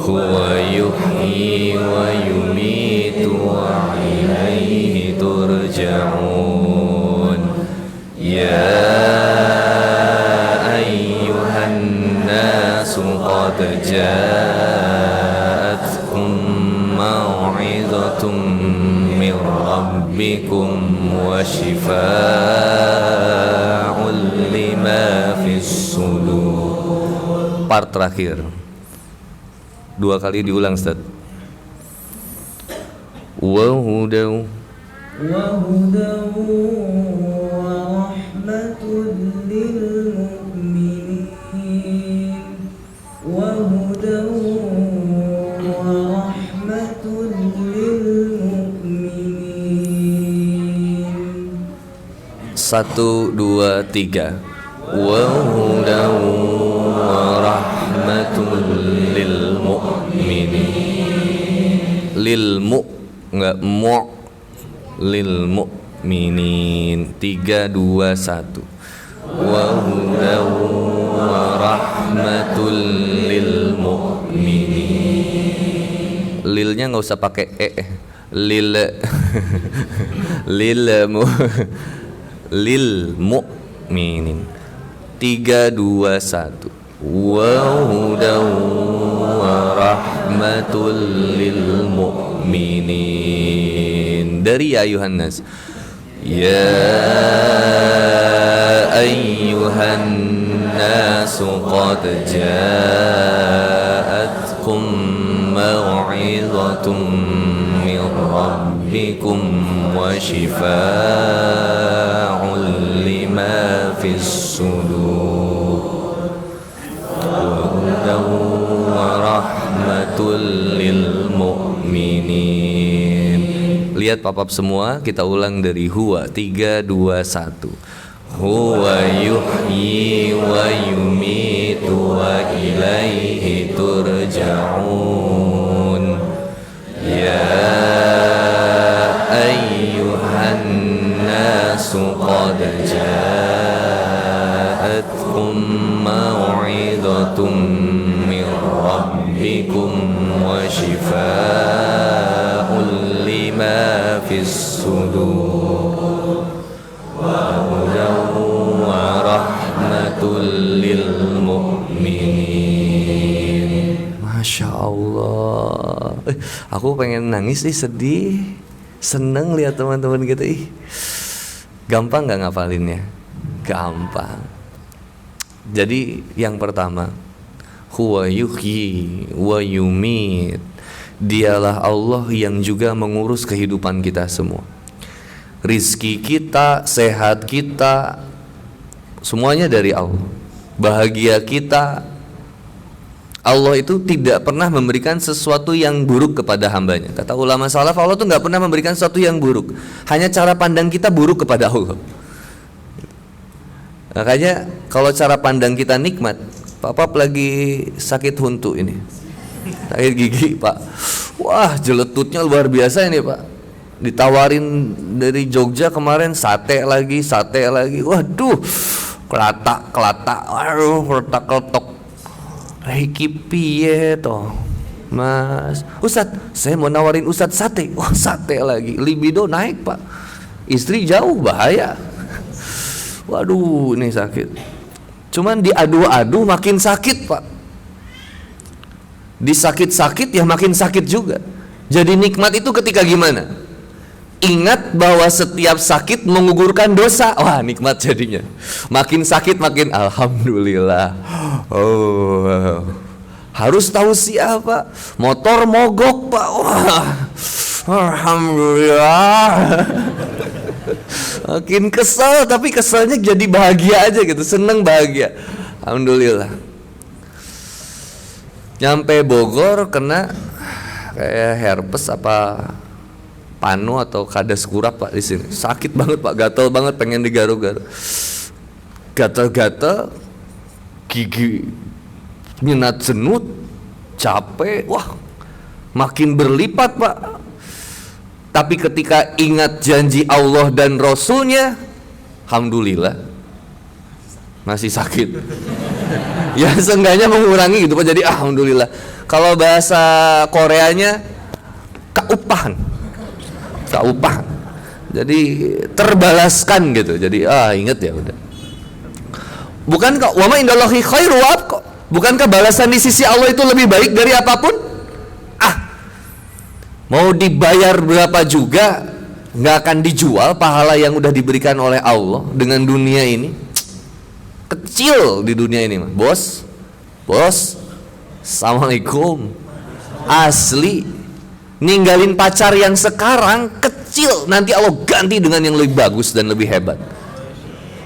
S3: Huwa yuhyi wa yumitu wa ilaihi turja'un. Ya ayyuhan nasu qad ja'atkum mau'izatun min rabbikum wa shifaa'un lima fis sudur. Part terakhir. 2 kali diulang Ustaz. Wa hudaw
S4: وهدى ورحمة للمؤمنين. وهدى ورحمة للمؤمنين.
S3: 1, 2, 3. Wa hudaw wa rahmatul lil mu'minin. Lil mu, enggak mu. Lil mu'minin. 3, 2, 1. Wa hudaw wa rahmatul lil mu'minin. Lilnya enggak usah pakai lil lil mu'minin. 3, 2, 1. وهدى ورحمة للمؤمنين. Dari ya ayuhan nas. Ya ayuhan nas qad ja'atkum maw'izatun min rabbikum wa shifaa'un lima fis sudur wa hudan wa rahmatul lil mu'minin. Lihat papap semua, kita ulang dari huwa 3, 2, 1. Huwa yuhyi wa yumitu wa ilaihi turja'un. Ya ayyuhan nasu qad ja'atkum maw'idhatum min rabbikum wa shifaa'un lima fis sudur wa hudan wa rahmatul lil mu'minin. Masya Allah. Aku pengen nangis nih, sedih, seneng lihat teman-teman gitu. Gampang gak ngapalinnya? Gampang. Jadi yang pertama, huwa yuhyi wa yumit. Dialah Allah yang juga mengurus kehidupan kita semua. Rizki kita, sehat kita, semuanya dari Allah. Bahagia kita, Allah itu tidak pernah memberikan sesuatu yang buruk kepada hambanya. Kata ulama salaf, Allah tuh gak pernah memberikan sesuatu yang buruk. Hanya cara pandang kita buruk kepada Allah. Makanya kalau cara pandang kita nikmat, Papa lagi sakit huntu ini, sakit gigi Pak. Wah, jeletutnya luar biasa ini Pak. Ditawarin dari Jogja kemarin sate lagi. Waduh, kelatak, waduh, kletak-kletok. Reiki piye toh, Mas? Ustadz, saya mau nawarin Ustadz sate. Wah, sate lagi. Libido naik Pak. Istri jauh, bahaya. Waduh, ini sakit. Cuman diadu-adu makin sakit Pak. Disakit-sakit ya makin sakit juga. Jadi nikmat itu ketika gimana? Ingat bahwa setiap sakit menggugurkan dosa. Wah, nikmat jadinya. Makin sakit makin alhamdulillah. Oh, harus tahu siapa. Motor mogok Pak. Wah, alhamdulillah. Makin kesel, tapi keselnya jadi bahagia aja gitu, seneng bahagia. Alhamdulillah. Nyampe Bogor kena kayak herpes apa panu atau kadas kurap Pak di sini. Sakit banget Pak, gatel banget, pengen digaruk-garuk. Gatel-gatel, gigi minat jenut, capek, wah makin berlipat Pak. Tapi ketika ingat janji Allah dan Rasulnya, alhamdulillah masih sakit. Ya seenggaknya mengurangi gitu Pak. Jadi alhamdulillah. Kalau bahasa Koreanya kaupahan. Jadi terbalaskan gitu. Jadi ingat ya udah. Bukankah wa ma indallahi khairu wa abqa? Bukankah balasan di sisi Allah itu lebih baik dari apapun? Mau dibayar berapa juga nggak akan dijual pahala yang udah diberikan oleh Allah dengan dunia ini. Kecil di dunia ini mah. Bos, assalamualaikum. Asli, ninggalin pacar yang sekarang kecil, nanti Allah ganti dengan yang lebih bagus dan lebih hebat.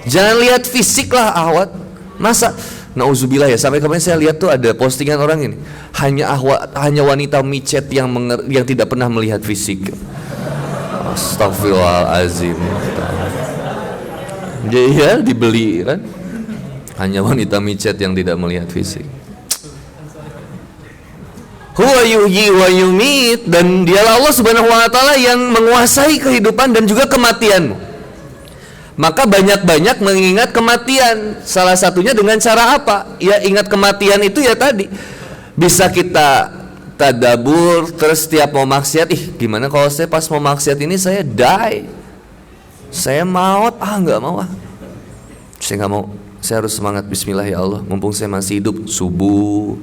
S3: Jangan lihat fisik lah ahwat. Masa nauzubillah ya, sampai kemarin saya lihat tuh ada postingan orang ini, hanya wanita micet yang tidak pernah melihat fisik. Astagfirullahalazim. Jadi ya dibeli kan, hanya wanita micet yang tidak melihat fisik. Huwa yuhyi wa yumit, dan dialah Allah subhanahu wa ta'ala yang menguasai kehidupan dan juga kematianmu. Maka banyak-banyak mengingat kematian. Salah satunya dengan cara apa? Ya ingat kematian itu ya tadi. Bisa kita tadabur, terus setiap mau maksiat, gimana kalau saya pas mau maksiat ini saya die, saya maut, nggak mau, saya nggak mau, saya harus semangat, bismillah ya Allah, mumpung saya masih hidup, subuh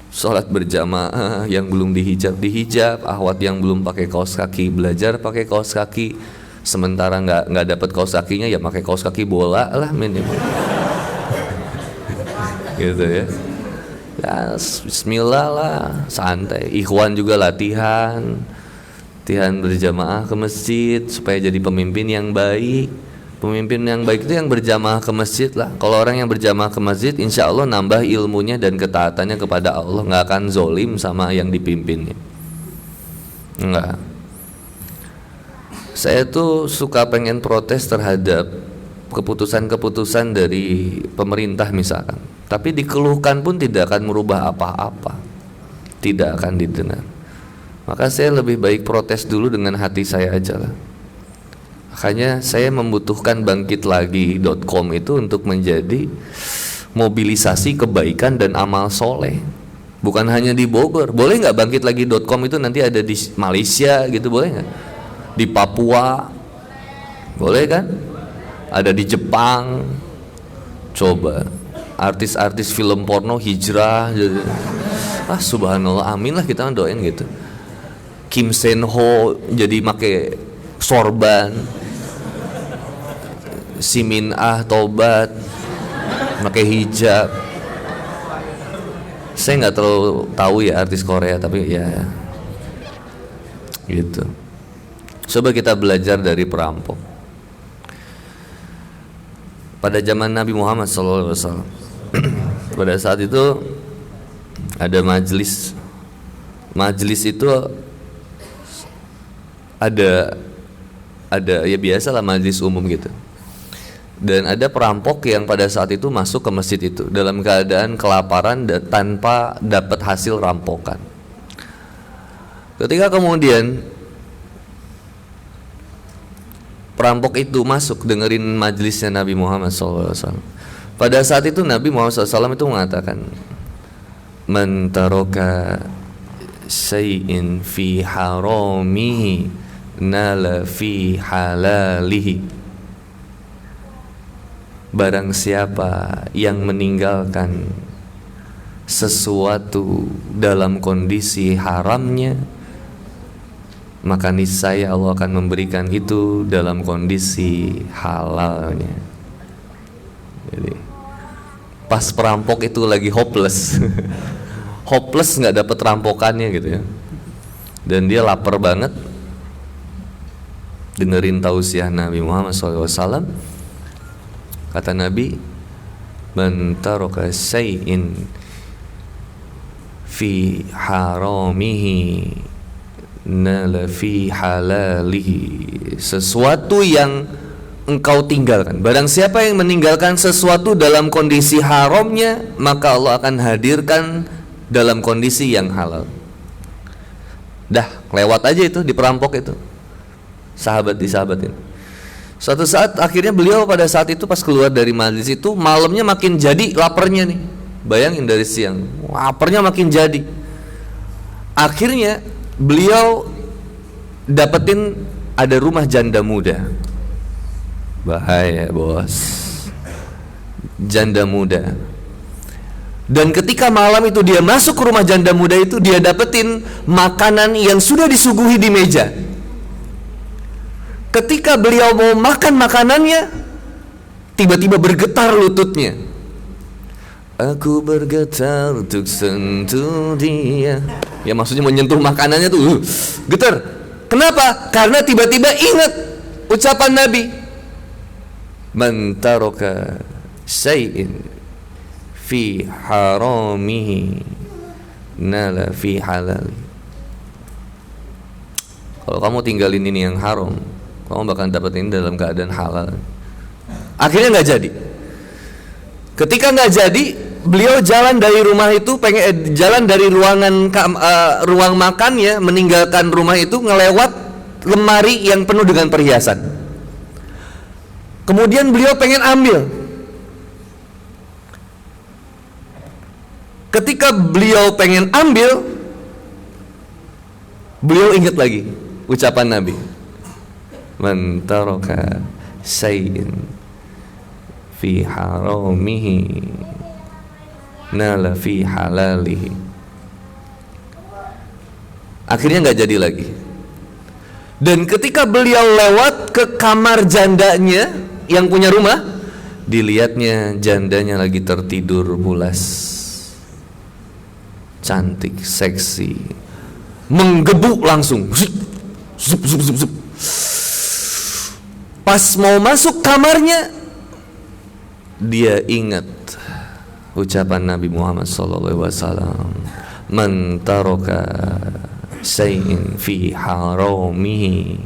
S3: sholat berjamaah, yang belum dihijab, ahwat yang belum pakai kaos kaki belajar pakai kaos kaki, sementara nggak dapat kaos kakinya ya pakai kaos kaki bola lah minimal. Gitu ya. Ya, bismillah lah, santai. Ikhwan juga latihan berjamaah ke masjid supaya jadi pemimpin yang baik. Pemimpin yang baik itu yang berjamaah ke masjid lah. Kalau orang yang berjamaah ke masjid, insya Allah nambah ilmunya dan ketaatannya kepada Allah, nggak akan zolim sama yang dipimpinnya. Enggak. Saya tuh suka pengen protes terhadap keputusan-keputusan dari pemerintah misalkan, tapi dikeluhkan pun tidak akan merubah apa-apa, tidak akan didengar. Maka saya lebih baik protes dulu dengan hati saya aja lah. Makanya saya membutuhkan bangkitlagi.com itu untuk menjadi mobilisasi kebaikan dan amal soleh. Bukan hanya di Bogor. Boleh nggak bangkitlagi.com itu nanti ada di Malaysia gitu, boleh nggak? Di Papua, boleh kan? Ada di Jepang. Coba artis-artis film porno hijrah jadi. Subhanallah, amin lah, kita doain gitu. Kim Sen Ho jadi make sorban, Si Min Ah tobat pakai hijab. Saya nggak terlalu tahu ya artis Korea, tapi ya gitu. Coba kita belajar dari perampok. Pada zaman Nabi Muhammad SAW, pada saat itu ada majelis. Majelis itu ada ya biasalah majelis umum gitu. Dan ada perampok yang pada saat itu masuk ke masjid itu dalam keadaan kelaparan dan tanpa dapat hasil rampokan. Ketika kemudian perampok itu masuk dengerin majelisnya Nabi Muhammad SAW, pada saat itu Nabi Muhammad SAW itu mengatakan, man taraka syai'in fi haramihi nala fi halalihi. Barang siapa yang meninggalkan sesuatu dalam kondisi haramnya, maka niscaya Allah akan memberikan itu dalam kondisi halalnya. Jadi pas perampok itu lagi hopeless hopeless nggak dapat rampokannya gitu ya, dan dia lapar banget, dengerin tausiah Nabi Muhammad SAW. Kata Nabi, man taraka syai'in fi haramihi nala fi halalihi. Sesuatu yang engkau tinggalkan, barang siapa yang meninggalkan sesuatu dalam kondisi haramnya, maka Allah akan hadirkan dalam kondisi yang halal. Dah lewat aja itu di perampok itu, sahabat disahabatin. Suatu saat akhirnya beliau pada saat itu pas keluar dari majelis itu, malamnya makin jadi laparnya nih. Bayangin dari siang, laparnya makin jadi. Akhirnya beliau dapetin ada rumah janda muda. Bahaya bos, janda muda. Dan ketika malam itu dia masuk ke rumah janda muda itu, dia dapetin makanan yang sudah disuguhi di meja. Ketika beliau mau makan makanannya, tiba-tiba bergetar lututnya. Aku bergetar untuk sentuh dia. Ya maksudnya menyentuh makanannya tuh getar. Kenapa? Karena tiba-tiba ingat ucapan Nabi, man taraka syai'in fi haramihi nala fi halal. Kalau kamu tinggalin ini yang haram, kamu bakal dapetin dalam keadaan halal. Akhirnya nggak jadi. Ketika nggak jadi, beliau jalan dari rumah itu, jalan dari ruang makannya, meninggalkan rumah itu, ngelewat lemari yang penuh dengan perhiasan. Kemudian beliau pengen ambil. Ketika beliau pengen ambil, beliau ingat lagi ucapan Nabi, man taraka syai'in fi haramihi nala fi halalihi. Akhirnya nggak jadi lagi. Dan ketika beliau lewat ke kamar jandanya yang punya rumah, dilihatnya jandanya lagi tertidur pulas, cantik, seksi, menggebu langsung. Zup, zup, zup, zup. Pas mau masuk kamarnya, dia ingat ucapan Nabi Muhammad SAW, man taraka shay'in fi haramihi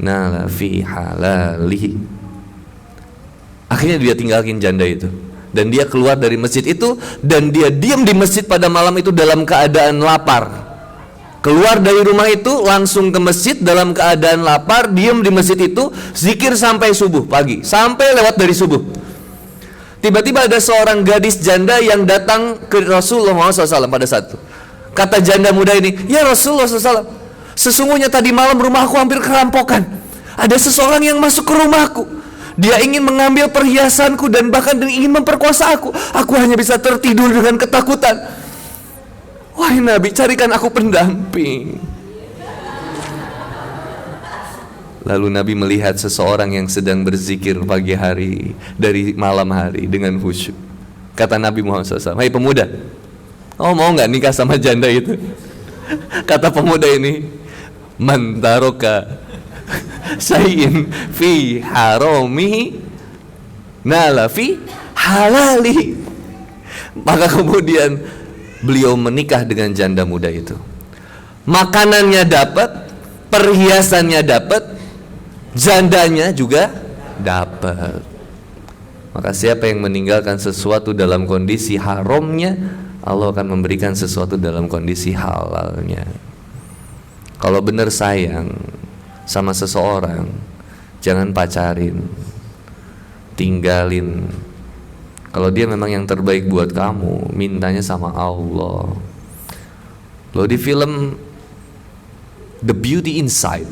S3: nala fi halalihi. Akhirnya dia tinggalkan janda itu, dan dia keluar dari masjid itu, dan dia diam di masjid pada malam itu dalam keadaan lapar. Keluar dari rumah itu langsung ke masjid dalam keadaan lapar, diam di masjid itu, zikir sampai subuh pagi, sampai lewat dari subuh. Tiba-tiba ada seorang gadis janda yang datang ke Rasulullah SAW pada saat itu. Kata janda muda ini, ya Rasulullah SAW, sesungguhnya tadi malam rumahku hampir kerampokan. Ada seseorang yang masuk ke rumahku. Dia ingin mengambil perhiasanku dan bahkan ingin memperkosa aku. Aku hanya bisa tertidur dengan ketakutan. Wahai Nabi, carikan aku pendamping. Lalu Nabi melihat seseorang yang sedang berzikir pagi hari dari malam hari dengan khusyuk. Kata Nabi Muhammad SAW, hai pemuda, oh mau gak nikah sama janda itu? Kata pemuda ini, man taroka syai'in fi haramihi nala fi halali. Maka kemudian beliau menikah dengan janda muda itu. Makanannya dapat, perhiasannya dapat, jandanya juga dapat. Maka siapa yang meninggalkan sesuatu dalam kondisi haramnya, Allah akan memberikan sesuatu dalam kondisi halalnya. Kalau benar sayang sama seseorang, jangan pacarin, tinggalin. Kalau dia memang yang terbaik buat kamu, mintanya sama Allah. Loh, di film The Beauty Inside,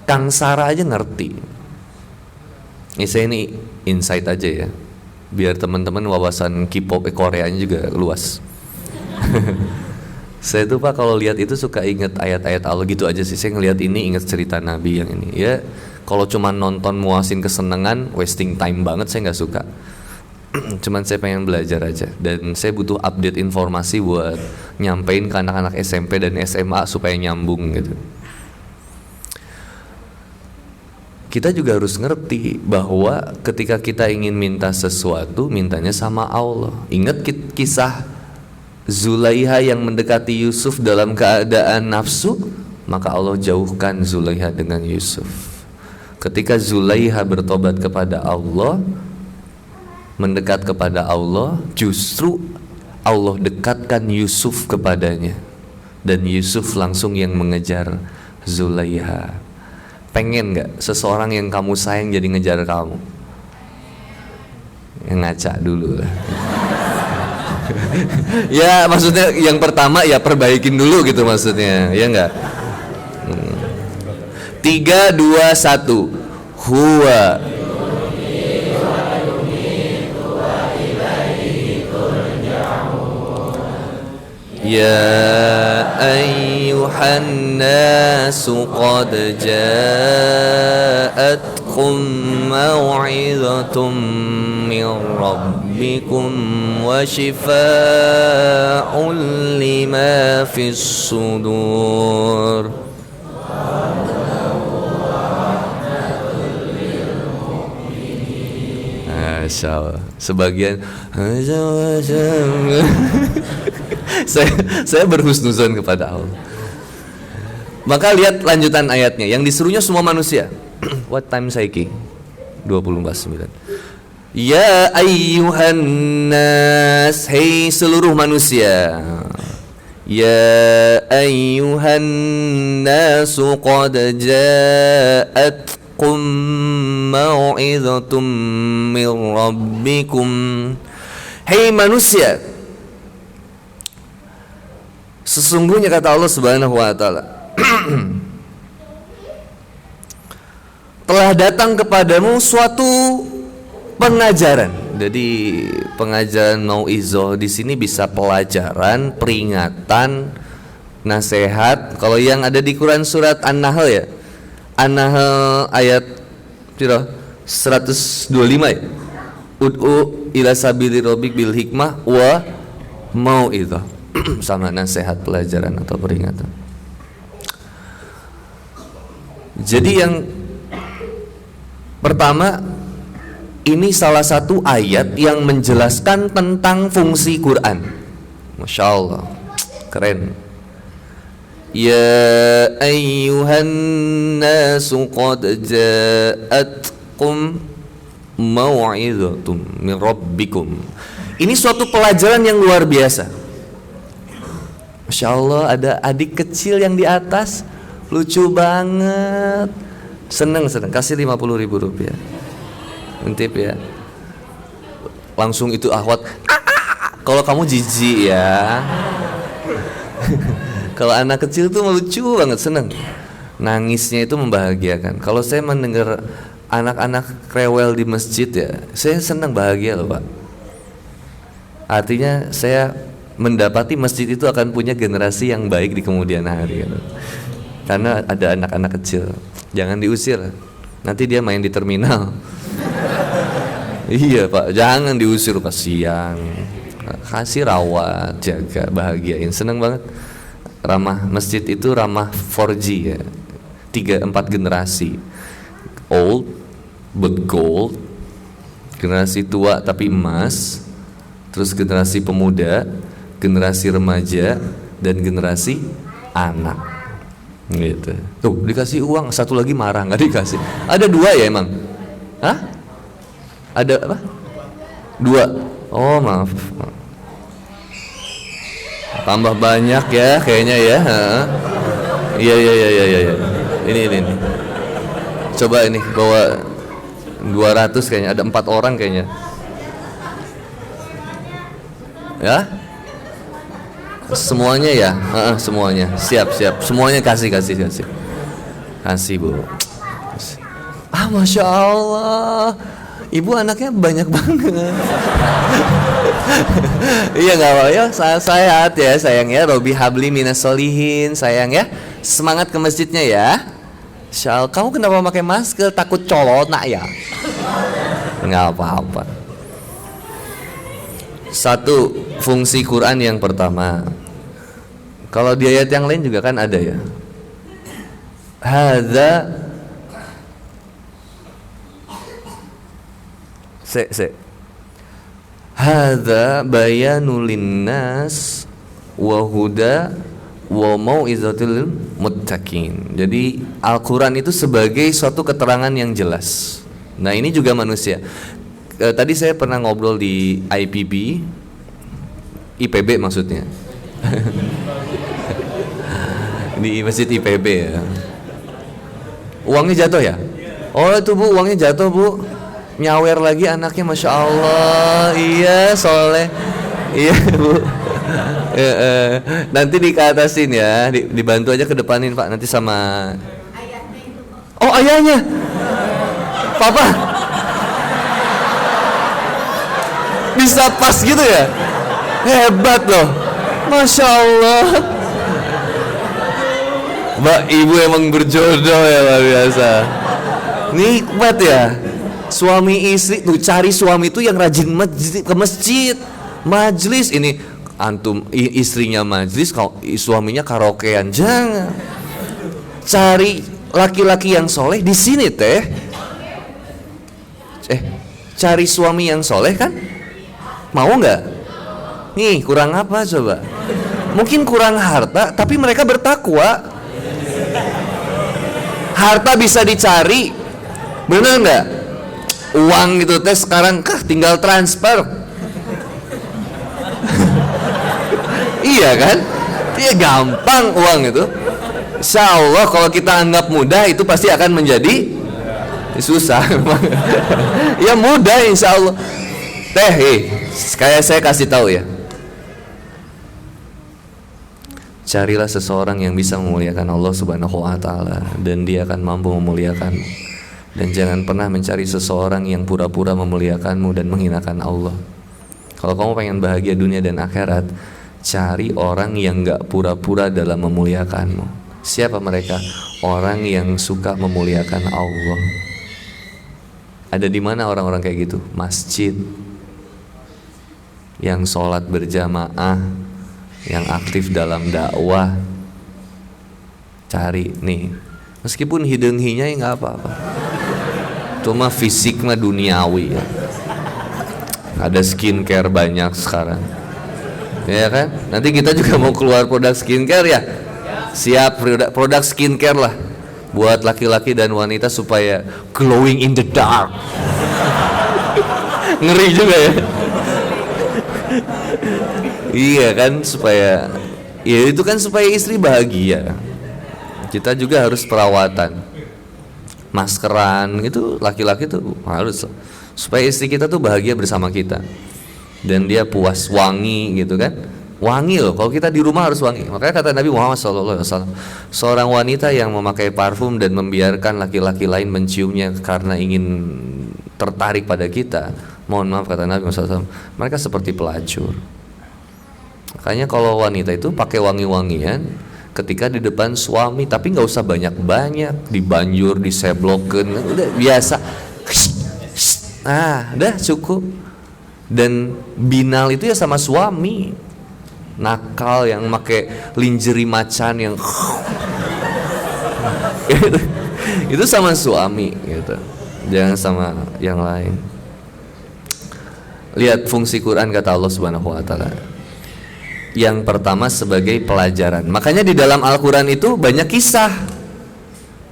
S3: Kang Sarah aja ngerti. Saya ini insight aja ya, biar teman-teman wawasan K-pop Koreanya juga luas. Saya tuh Pak kalau lihat itu suka inget ayat-ayat Allah gitu aja sih. Saya ngelihat ini inget cerita Nabi yang ini. Ya kalau cuma nonton muasin kesenangan, wasting time banget, saya nggak suka. Cuman saya pengen belajar aja, dan saya butuh update informasi buat nyampein ke anak-anak SMP dan SMA supaya nyambung gitu. Kita juga harus ngerti bahwa ketika kita ingin minta sesuatu, mintanya sama Allah. Ingat kisah Zulaiha yang mendekati Yusuf dalam keadaan nafsu, maka Allah jauhkan Zulaiha dengan Yusuf. Ketika Zulaiha bertobat kepada Allah, mendekat kepada Allah, justru Allah dekatkan Yusuf kepadanya, dan Yusuf langsung yang mengejar Zulaiha. Pengen gak seseorang yang kamu sayang jadi ngejar kamu? Yang ngaca dulu lah. Ya maksudnya yang pertama ya perbaikin dulu gitu maksudnya, ya enggak? 3, 2, 1. Huwa Ya ayyuhan nasu qad ja'atkum maw'idhatum min rabbikum wa shifaa'un lima fis sudur. Masya Allah. Sebagian saya berhusnuzon kepada Allah. Maka lihat lanjutan ayatnya, yang disuruhnya semua manusia. What time Saiki? 24:9. Ya ayyuhan nas, hei seluruh manusia. Ya ayyuhan nasu qad ja'atkum mau'idhatum min rabbikum. Hei manusia, sesungguhnya kata Allah Subhanahu wa taala, telah datang kepadamu suatu pengajaran. Jadi pengajaran mauizah di sini bisa pelajaran, peringatan, nasihat. Kalau yang ada di Quran surat An-Nahl ya, An-Nahl ayat 125 ya. Ud'u ila sabili rabbik bil hikmah wa mauizah. Sama nasihat, pelajaran atau peringatan. Jadi yang pertama, ini salah satu ayat yang menjelaskan tentang fungsi Quran. Masya Allah, keren. Ya ayyuhan nasu qad ja'atkum mau'izatum min rabbikum. Ini suatu pelajaran yang luar biasa. Masya Allah, ada adik kecil yang di atas, lucu banget. Seneng, kasih 50.000 rupiah. Mentip ya. Langsung itu ahwat. Kalau kamu jijik ya. Kalau anak kecil tuh lucu banget, seneng. Nangisnya itu membahagiakan. Kalau saya mendengar anak-anak rewel di masjid ya, saya senang, bahagia loh Pak. Artinya saya mendapati masjid itu akan punya generasi yang baik di kemudian hari gitu. Karena ada anak-anak kecil. Jangan diusir, nanti dia main di terminal. Iya Pak, jangan diusir, kasihan. Kasih rawat, jaga, bahagiain. Seneng banget. Ramah masjid itu ramah 4G ya. 3-4 generasi. Old but gold, generasi tua tapi emas, terus generasi pemuda, generasi remaja, dan generasi anak. Gitu. Tuh dikasih uang, satu lagi marah nggak dikasih. Ada 2 ya emang? Hah? Ada apa? 2. Oh maaf. Tambah banyak ya kayaknya ya. Iya. Ini. Coba ini bawa 200 kayaknya, ada 4 orang kayaknya. Ya? Semuanya ya? Semuanya. Siap. Semuanya kasih. Kasih Bu. Masya Allah. Ibu anaknya banyak banget. Iya nggak apa ya, sehat ya sayang ya. Robi habli minas solihin sayang ya. Semangat ke masjidnya ya. Syal, kamu kenapa pakai masker? Takut colot nak ya? Nggak apa-apa. Satu, fungsi Quran yang pertama. Kalau di ayat yang lain juga kan ada ya. Hadza Hadza bayanul linnas wa huda wa mau'izatil muttaqin. Jadi Al-Quran itu sebagai suatu keterangan yang jelas. Nah ini juga manusia. Tadi saya pernah ngobrol di IPB maksudnya. Di masjid IPB ya. Uangnya jatuh ya? Oh itu Bu, uangnya jatuh Bu. Nyawer lagi anaknya, Masya Allah. Iya soleh. Iya Bu. Nanti dikatasin ya, dibantu aja ke depanin Pak, nanti sama ayahnya itu. Oh ayahnya Papa bisa pas gitu ya, hebat loh, Masya Allah. Mbak ibu emang berjodoh ya, luar biasa, nikmat ya. Suami istri tuh, cari suami itu yang rajin ke masjid, majlis. Ini antum istrinya majlis, suaminya karaokean, jangan. Cari laki-laki yang soleh di sini teh. Cari suami yang soleh kan? Mau nggak? Nih kurang apa coba? Mungkin kurang harta, tapi mereka bertakwa. Harta bisa dicari, bener nggak? Uang gitu teh sekarang tinggal transfer. Iya kan? Iya gampang uang itu. Insya Allah kalau kita anggap mudah, itu pasti akan menjadi susah. Ya mudah insya Allah. Kayak saya kasih tahu ya. Carilah seseorang yang bisa memuliakan Allah Subhanahu wa taala, dan dia akan mampu memuliakan Dan jangan pernah mencari seseorang yang pura-pura memuliakanmu dan menghinakan Allah. Kalau kamu pengen bahagia dunia dan akhirat, cari orang yang gak pura-pura dalam memuliakanmu. Siapa mereka? Orang yang suka memuliakan Allah. Ada di mana orang-orang kayak gitu? Masjid, yang sholat berjamaah, yang aktif dalam dakwah. Cari nih, meskipun hidung-hinya ya nggak apa-apa. Cuma fisik mah duniawi ya. Ada skincare banyak sekarang, ya kan? Nanti kita juga mau keluar produk skincare ya. Siap, produk skincare lah buat laki-laki dan wanita supaya glowing in the dark. Ngeri juga ya. Iya kan, supaya ya itu kan supaya istri bahagia. Kita juga harus perawatan, maskeran gitu, laki-laki tuh harus supaya istri kita tuh bahagia bersama kita dan dia puas, wangi gitu kan. Wangi loh, kalau kita di rumah harus wangi. Makanya kata Nabi Muhammad SAW, seorang wanita yang memakai parfum dan membiarkan laki-laki lain menciumnya karena ingin tertarik pada kita, mohon maaf kata Nabi Muhammad SAW, mereka seperti pelacur. Makanya kalau wanita itu pakai wangi-wangian ketika di depan suami, tapi nggak usah banyak-banyak, dibanjur, disebloken, udah biasa. Udah cukup. Dan binal itu ya sama suami. Nakal yang pakai lingerie macan yang itu sama suami gitu. Jangan sama yang lain. Lihat fungsi Quran kata Allah Subhanahu wa taala. Yang pertama sebagai pelajaran. Makanya di dalam Al-Quran itu banyak kisah.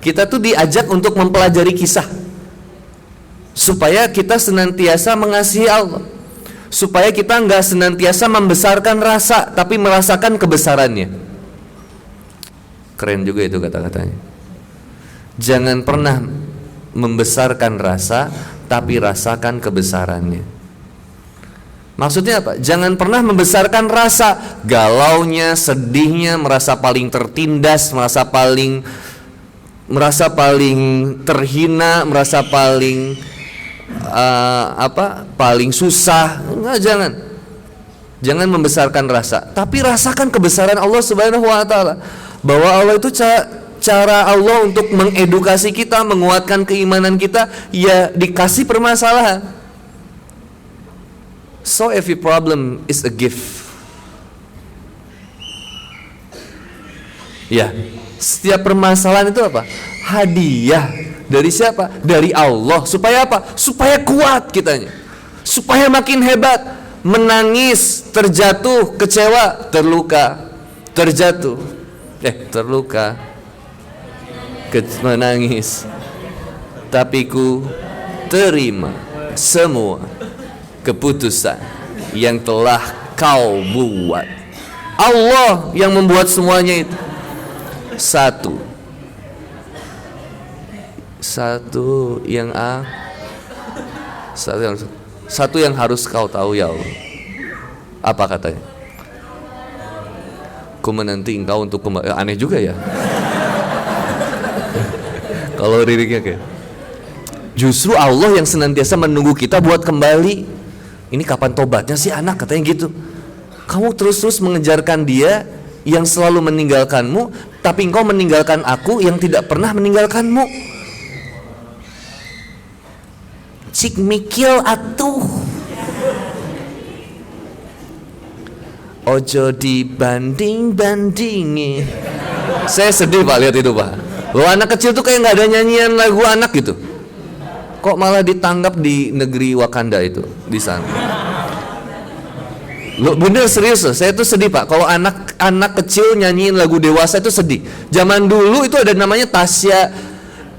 S3: Kita tuh diajak untuk mempelajari kisah supaya kita senantiasa mengasihi Allah, supaya kita nggak senantiasa membesarkan rasa tapi merasakan kebesarannya. Keren juga itu kata-katanya. Jangan pernah membesarkan rasa tapi rasakan kebesarannya. Maksudnya apa? Jangan pernah membesarkan rasa galaunya, sedihnya, merasa paling tertindas, merasa paling terhina, merasa paling paling susah. Enggak, jangan membesarkan rasa, tapi rasakan kebesaran Allah Subhanahu wa taala. Bahwa Allah itu cara Allah untuk mengedukasi kita, menguatkan keimanan kita, ya dikasih permasalahan. So every problem is a gift. Ya, setiap permasalahan itu apa? Hadiah. Dari siapa? Dari Allah. Supaya apa? Supaya kuat kitanya. Supaya makin hebat. Menangis, terjatuh, kecewa, terluka, terjatuh, terluka, menangis. Tapi ku terima semua keputusan yang telah kau buat. Allah yang membuat semuanya itu. Satu yang harus kau tahu ya Allah. Apa katanya? Ku menanti engkau untuk kembali. Aneh juga ya. Kalau liriknya kayak justru Allah yang senantiasa menunggu kita buat kembali. Ini kapan tobatnya sih anak, katanya gitu. Kamu terus-terus mengejarkan dia yang selalu meninggalkanmu, tapi engkau meninggalkan aku yang tidak pernah meninggalkanmu. Cik mikil atuh. Ojo dibanding-bandingi. Saya sedih Pak lihat itu Pak. Loh, anak kecil tuh kayak gak ada nyanyian lagu anak gitu. Kok malah ditangkap di negeri Wakanda itu, di sana. Loh, bener serius loh, saya tuh sedih Pak. Kalau anak kecil nyanyiin lagu dewasa itu sedih. Zaman dulu itu ada namanya Tasya,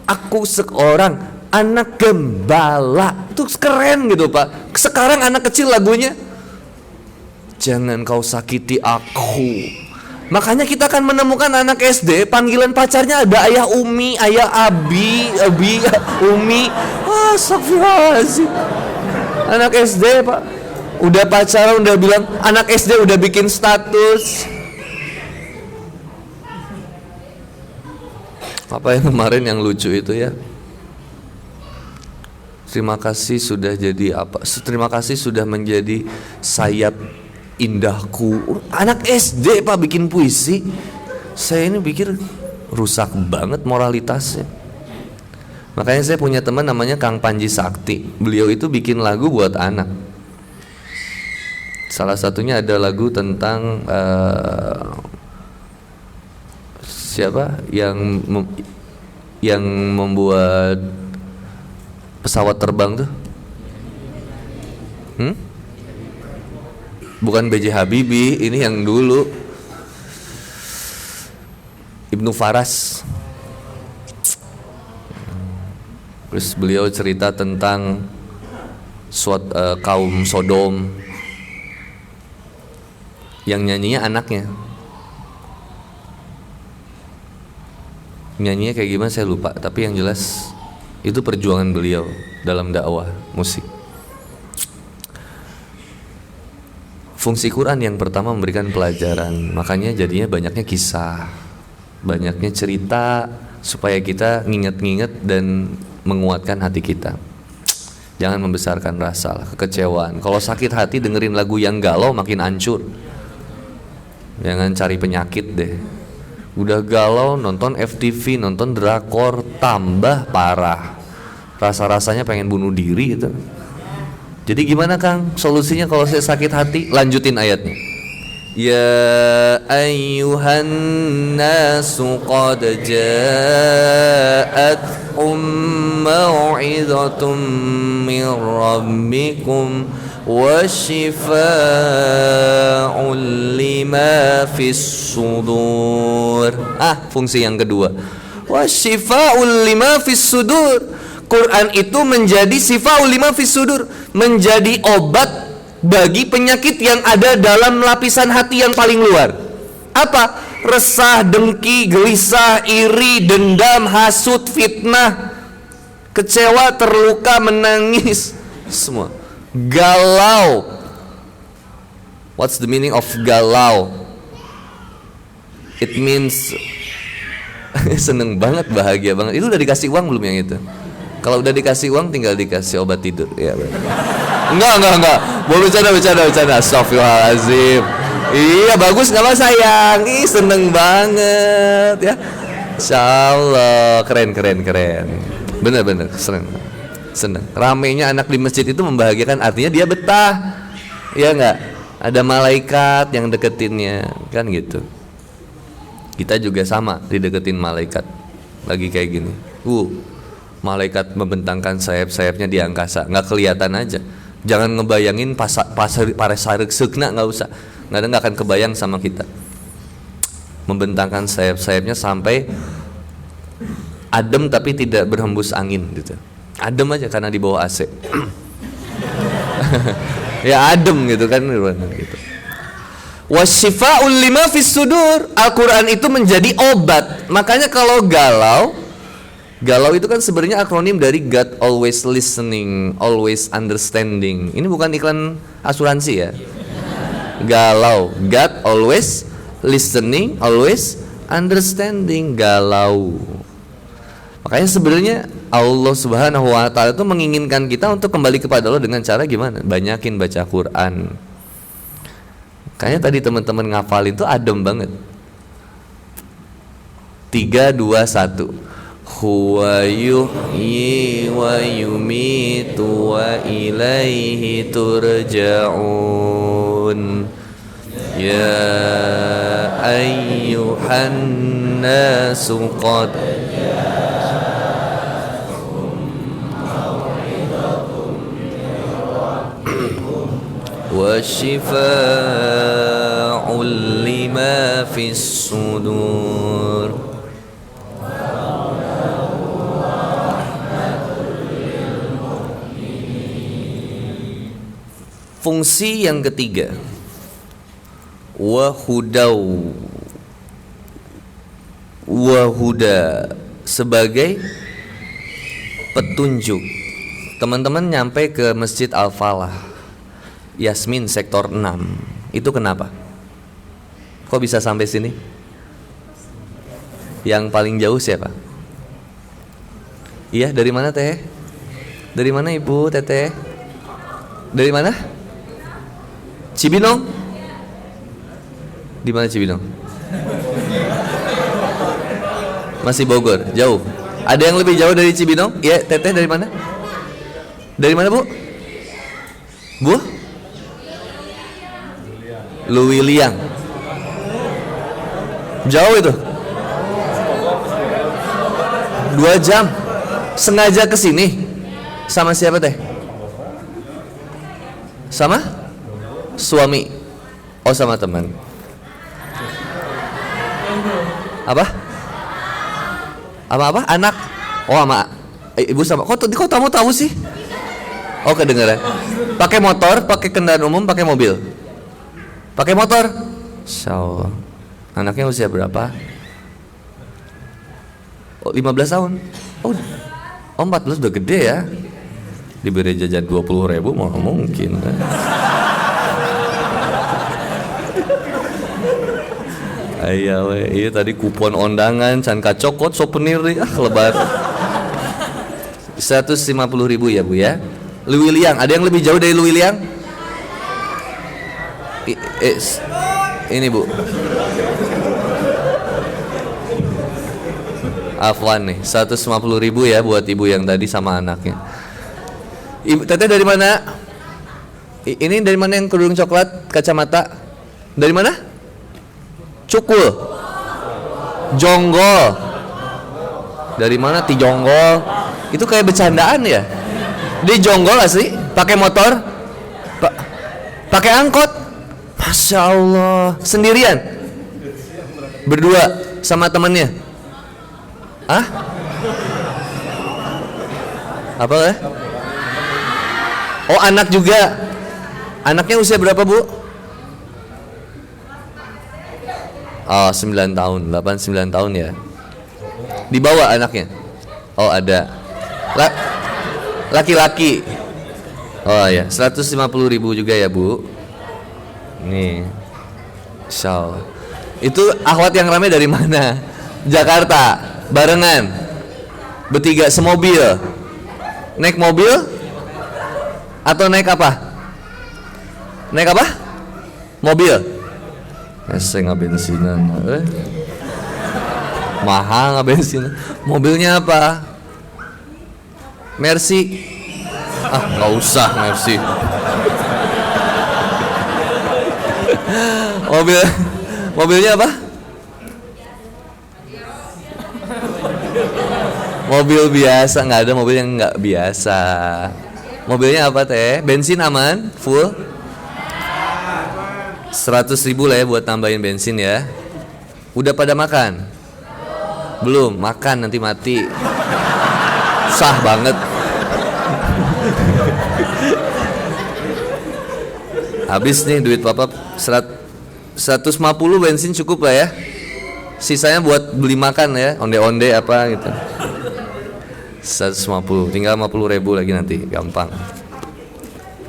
S3: aku seorang anak gembala. Itu keren gitu Pak. Sekarang anak kecil lagunya jangan kau sakiti aku. Makanya kita akan menemukan anak SD panggilan pacarnya ada ayah Umi, ayah Abi, Umi. Wah, astagfirullahaladzim. Anak SD Pak udah pacaran, udah bilang anak SD udah bikin status. Apa yang kemarin yang lucu itu ya? Terima kasih sudah jadi apa? Terima kasih sudah menjadi sayap indahku. Anak SD Pak bikin puisi. Saya ini pikir rusak banget moralitasnya. Makanya saya punya teman namanya Kang Panji Sakti. Beliau itu bikin lagu buat anak. Salah satunya ada lagu tentang siapa yang membuat pesawat terbang tuh? Bukan B.J. Habibie, ini yang dulu Ibnu Faras. Terus beliau cerita tentang kaum Sodom, yang nyanyinya anaknya. Nyanyinya kayak gimana saya lupa, tapi yang jelas itu perjuangan beliau dalam dakwah musik. Fungsi Quran yang pertama memberikan pelajaran, makanya jadinya banyaknya kisah, banyaknya cerita supaya kita nginget-nginget dan menguatkan hati kita. Jangan membesarkan rasa, kekecewaan. Kalau sakit hati dengerin lagu yang galau makin hancur. Jangan cari penyakit deh. Udah galau nonton FTV, nonton drakor, tambah parah. Rasa-rasanya pengen bunuh diri gitu. Jadi gimana Kang solusinya kalau saya sakit hati? Lanjutin ayatnya. Ya ayyuhan nasu qad ja'atkum mau'izatum min rabbikum wa shifaa'un lima fis sudur. Fungsi yang kedua. Wa shifaa'un lima fis sudur. Quran itu menjadi shifaa'un lima fis sudur, menjadi obat bagi penyakit yang ada dalam lapisan hati yang paling luar. Apa? Resah, dengki, gelisah, iri, dendam, hasut, fitnah, kecewa, terluka, menangis, semua. Galau. What's the meaning of galau? It means seneng banget, bahagia banget. Itu udah dikasih uang belum yang itu? Kalau udah dikasih uang tinggal dikasih obat tidur. Ya, enggak. Boleh bercanda. Astagfirullahaladzim. Iya bagus nggak lo sayang. Seneng banget ya. Insyaallah keren. Bener seneng. Ramainya anak di masjid itu membahagiakan, artinya dia betah. Ya nggak? Ada malaikat yang deketinnya kan gitu. Kita juga sama dideketin malaikat. Lagi kayak gini. Malaikat membentangkan sayap-sayapnya di angkasa, nggak kelihatan aja. Jangan ngebayangin para sarek-sekna, nggak usah. Nggak akan kebayang sama kita. Membentangkan sayap-sayapnya sampai adem tapi tidak berhembus angin gitu. Adem aja karena di bawah AC. Ya adem gitu kan gitu. Wasyifa'ul lima fis sudur. Al-Quran itu menjadi obat. Makanya kalau galau itu kan sebenarnya akronim dari God always listening, always understanding. Ini bukan iklan asuransi ya. Galau, God always listening, always understanding. Galau. Makanya sebenarnya Allah Subhanahu wa taala itu menginginkan kita untuk kembali kepada Allah dengan cara gimana? Banyakin baca Quran. Kayaknya tadi teman-teman ngafalin itu adem banget. 3, 2, 1. Huwa yuhyi wa yumitu wa ilaihi turja'un. Ya ayyuhan nasu qad wa shifaa'un lima fis sudur. Fungsi yang ketiga, wahuda sebagai petunjuk. Teman-teman nyampe ke Masjid Al-Falah Yasmin sektor 6. Itu kenapa? Kok bisa sampai sini? Yang paling jauh siapa? Iya, dari mana Teh? Dari mana Ibu Teteh? Dari mana? Cibinong? Di mana Cibinong? Masih Bogor, jauh. Ada yang lebih jauh dari Cibinong? Iya, Teteh dari mana? Dari mana, Bu? Bu? Luwiliang. Jauh itu. 2 jam. Sengaja ke sini. Sama siapa, Teh? Sama? Suami. Oh, sama teman. Apa? Apa? Anak. Oh, sama Ibu sama. Kok kamu tahu sih? Oh, kedengeran. Pakai motor, pakai kendaraan umum, pakai mobil. Pakai motor. Insyaallah. Anaknya usia berapa? Oh, 15 tahun. Oh, 14 udah gede ya. Diberi jajan 20.000 mau mungkin. Ayo, iya tadi kupon undangan, can kacokot, souvenir, lebar. 150.000 ya Bu ya. Luwiliang, ada yang lebih jauh dari Luwiliang? Ini Bu. Afwan nih, 150.000 ya buat ibu yang tadi sama anaknya. Ibu Teteh dari mana? Ini dari mana yang kerudung coklat, kacamata? Dari mana? Cukul. Jonggol. Dari mana Ti Jonggol? Itu kayak bercandaan ya? Di Jonggol asli? Pakai motor? Pakai angkot? Masya Allah. Sendirian? Berdua sama temannya? Hah? Apa ya? Oh, anak juga. Anaknya usia berapa, Bu? Oh, 9 tahun, 8-9 tahun ya. Dibawa anaknya? Oh, ada. Laki-laki. Oh ya, 150.000 juga ya, Bu. Nih. Insyaallah. Itu akhwat yang ramai dari mana? Jakarta. Barengan. Bertiga semobil. Naik mobil? Atau naik apa? Naik apa? Mobil. Saya nggak bensinan. Mahal nggak bensin. Mobilnya apa? Mercy. Ah, nggak usah Mercy. Mobilnya apa? Mobil biasa, nggak ada mobil yang nggak biasa. Mobilnya apa Teh? Bensin aman? Full? 100.000 lah ya buat tambahin bensin ya. Udah pada makan? Belum, makan nanti mati. Susah banget. Habis nih duit papa 150 bensin cukup lah ya. Sisanya buat beli makan ya, onde-onde apa gitu. 150, tinggal 50.000 lagi nanti, gampang.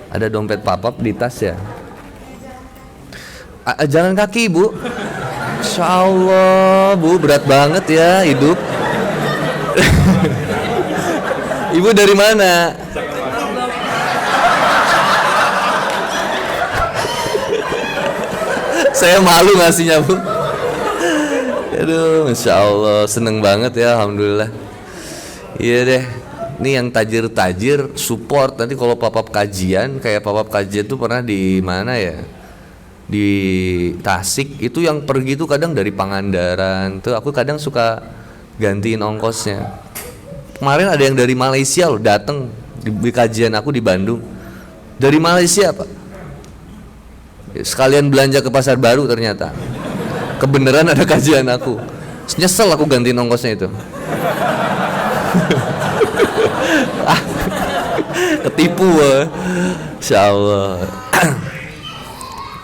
S3: Ada dompet papap di tas ya. Jalan kaki Bu. Insya Allah Bu, berat banget ya hidup. Ibu dari mana? Saya malu ngasihnya Bu. Aduh, Insya Allah seneng banget ya, alhamdulillah. Iya deh. Ini yang tajir-tajir support. Nanti kalau papap kajian, kayak papap kajian tuh pernah di mana ya? Di Tasik itu yang pergi tuh kadang dari Pangandaran tuh aku kadang suka gantiin ongkosnya. Kemarin ada yang dari Malaysia loh datang di kajian aku di Bandung. Dari Malaysia Pak. Sekalian belanja ke pasar baru ternyata. Kebenaran ada kajian aku. Nyesel aku gantiin ongkosnya itu. Ketipu insyaallah.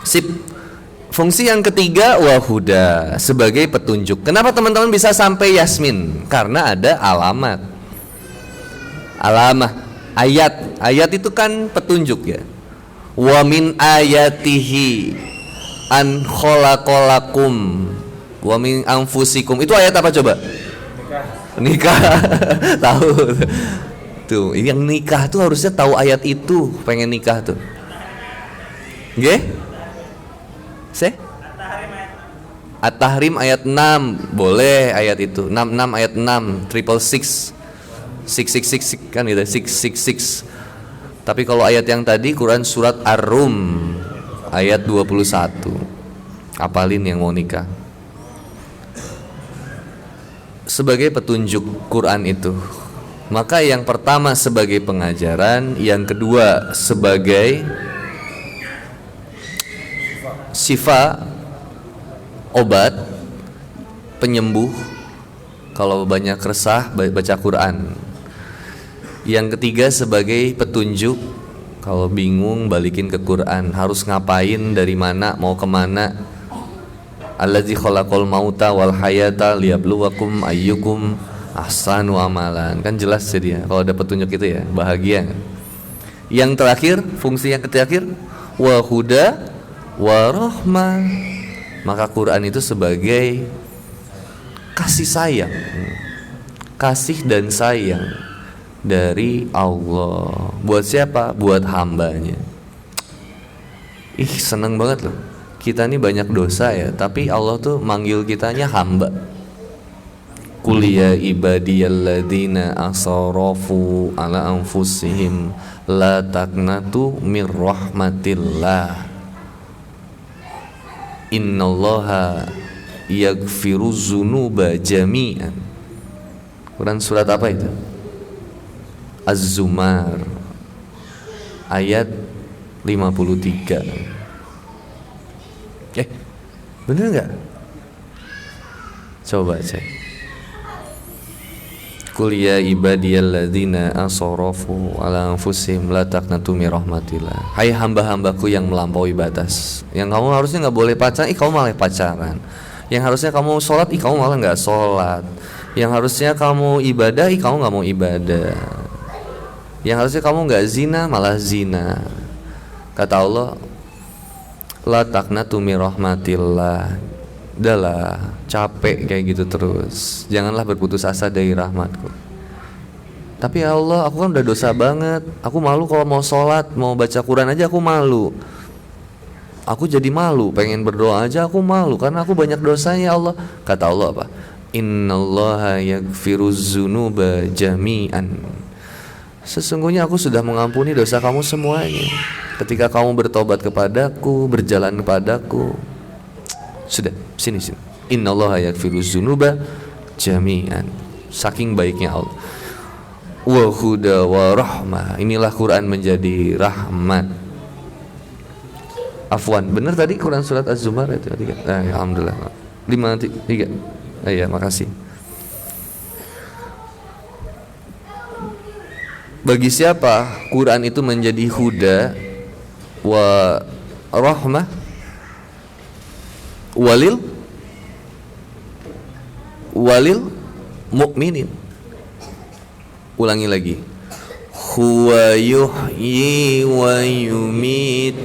S3: Sip. Fungsi yang ketiga wahuda sebagai petunjuk. Kenapa teman-teman bisa sampai Yasmin? Karena ada alamat. Alamah, ayat itu kan petunjuk ya. Wa min ayatihi an khalaqalakum wa min anfusikum. Itu ayat apa coba? Nikah. Tahu. Tuh, yang nikah tuh harusnya tahu ayat itu, pengen nikah tuh. Nggih? At-Tahrim ayat 6, boleh ayat itu. 66 ayat 6, 666. 666 kan gitu, 666. Tapi kalau ayat yang tadi Quran surat Ar-Rum ayat 21. Apalin yang mau nikah. Sebagai petunjuk Quran itu, maka yang pertama sebagai pengajaran, yang kedua sebagai syifa, obat, penyembuh kalau banyak resah baca Quran. Yang ketiga sebagai petunjuk, kalau bingung balikin ke Quran, harus ngapain, dari mana, mau kemana. Allazi khalaqal mauta wal hayata liyabluwakum ayyukum ahsanu amalan. Kan jelas jadi ya, kalau ada petunjuk itu ya, bahagia. Yang terakhir, fungsi yang terakhir, wa huda wa rahmah. Maka Quran itu sebagai kasih sayang, kasih dan sayang dari Allah. Buat siapa? Buat hambanya. Seneng banget loh. Kita ini banyak dosa ya, tapi Allah tuh manggil kitanya hamba. Qul ya ibadiyalladzina asrafu ala anfusihim la taqnatu mir rahmatillah. Innallaha yaghfiruz dzunuba jami'an. Quran surat apa itu? Az-Zumar ayat 53. Bener nggak? Coba cek. Qul ya ibadiyalladzina asrafu ala anfusihim la taqnatu mir rahmatillah. Hai hamba-hambaku yang melampaui batas. Yang kamu harusnya nggak boleh pacaran, kamu malah pacaran. Yang harusnya kamu sholat, kamu malah nggak sholat. Yang harusnya kamu ibadah, kamu nggak mau ibadah. Yang harusnya kamu nggak zina, malah zina. Kata Allah, la taqnatu mir rahmatillah. Udahlah, capek kayak gitu terus. Janganlah berputus asa dari rahmatku. Tapi ya Allah, aku kan udah dosa banget. Aku malu kalau mau sholat, mau baca Quran aja aku malu. Aku jadi malu, pengen berdoa aja aku malu karena aku banyak dosanya ya Allah. Kata Allah apa? Innallaha yaghfiruz dzunuba jami'an. Sesungguhnya aku sudah mengampuni dosa kamu semuanya. Ketika kamu bertobat kepadaku, berjalan kepadaku. Sudah, sini. Innallaha yaghfiruz dzunuba jami'an. Saking baiknya Allah. Wa huda wa rahmah. Inilah Quran menjadi rahmat. Afwan, benar tadi Quran surat Az-Zumar itu 3. Alhamdulillah. 5:3. Iya, makasih. Bagi siapa Quran itu menjadi huda wa rahmah walil mu'minin. Ulangi lagi. Huwa yuhyi wa yumit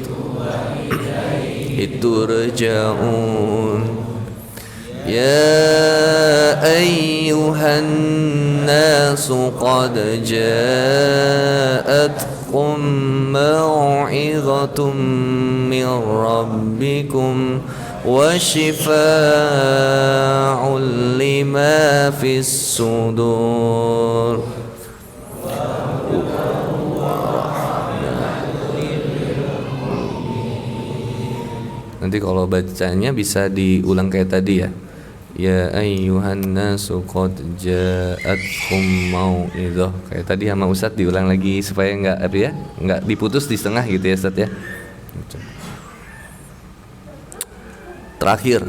S3: turja'un. Ya ayyuhan nasu qad ja'atkum mau'izatun min rabbikum wa shifaa'un lima fis sudur. Nanti kalau bacanya bisa diulang kayak tadi ya. Ya ayyuhan nasu qad ja'atkum mau'izah. Kayak tadi sama Ustadz diulang lagi supaya enggak diputus di setengah gitu ya Ustadz ya. Terakhir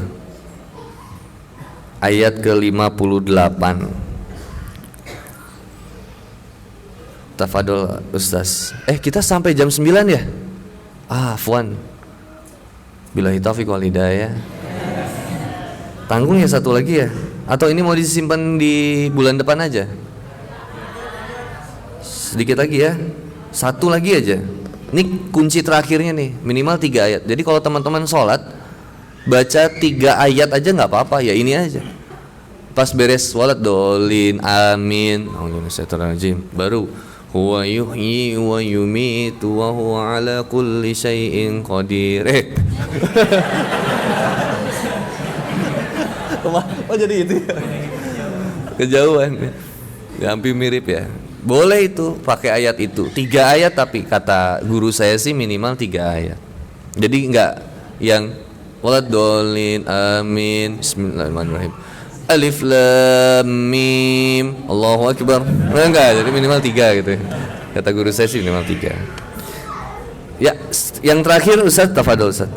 S3: ayat ke-58. Tafadhol Ustaz. Kita sampai jam 9 ya? Afwan. Billahi taufiq wal hidayah. Tanggung ya satu lagi ya? Atau ini mau disimpan di bulan depan aja? Sedikit lagi ya. Satu lagi aja. Ini kunci terakhirnya nih, minimal 3 ayat. Jadi kalau teman-teman sholat baca 3 ayat aja nggak apa-apa, ya ini aja. Pas beres sholat dolin, amin, baru Huwa yuhyi wa yumitu wa huwa ala kulli syai'in qadir. Oh jadi itu ya. Kejauhan ya. Hampir mirip ya. Boleh itu pakai ayat itu. 3 ayat tapi kata guru saya sih minimal 3 ayat. Jadi enggak yang waladhdallin amin bismillahirrahmanirrahim. Alif lam mim Allahu akbar. Enggak, jadi minimal 3 gitu. Kata guru saya sih minimal 3. Ya, yang terakhir Ustaz, tafadhol Ustaz.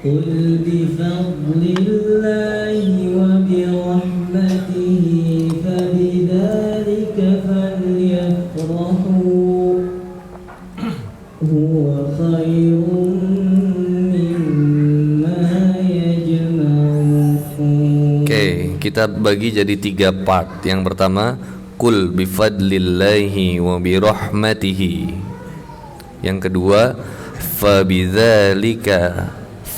S4: Qul bi fadlillahi wa bi rahmatihi fabidzalika falyafrahu huwa khairun mimma yajma'un.
S3: Oke, kita bagi jadi 3 part. Yang pertama, Qul bi fadlillahi wa bi rahmatihi. Yang kedua, fabidzalika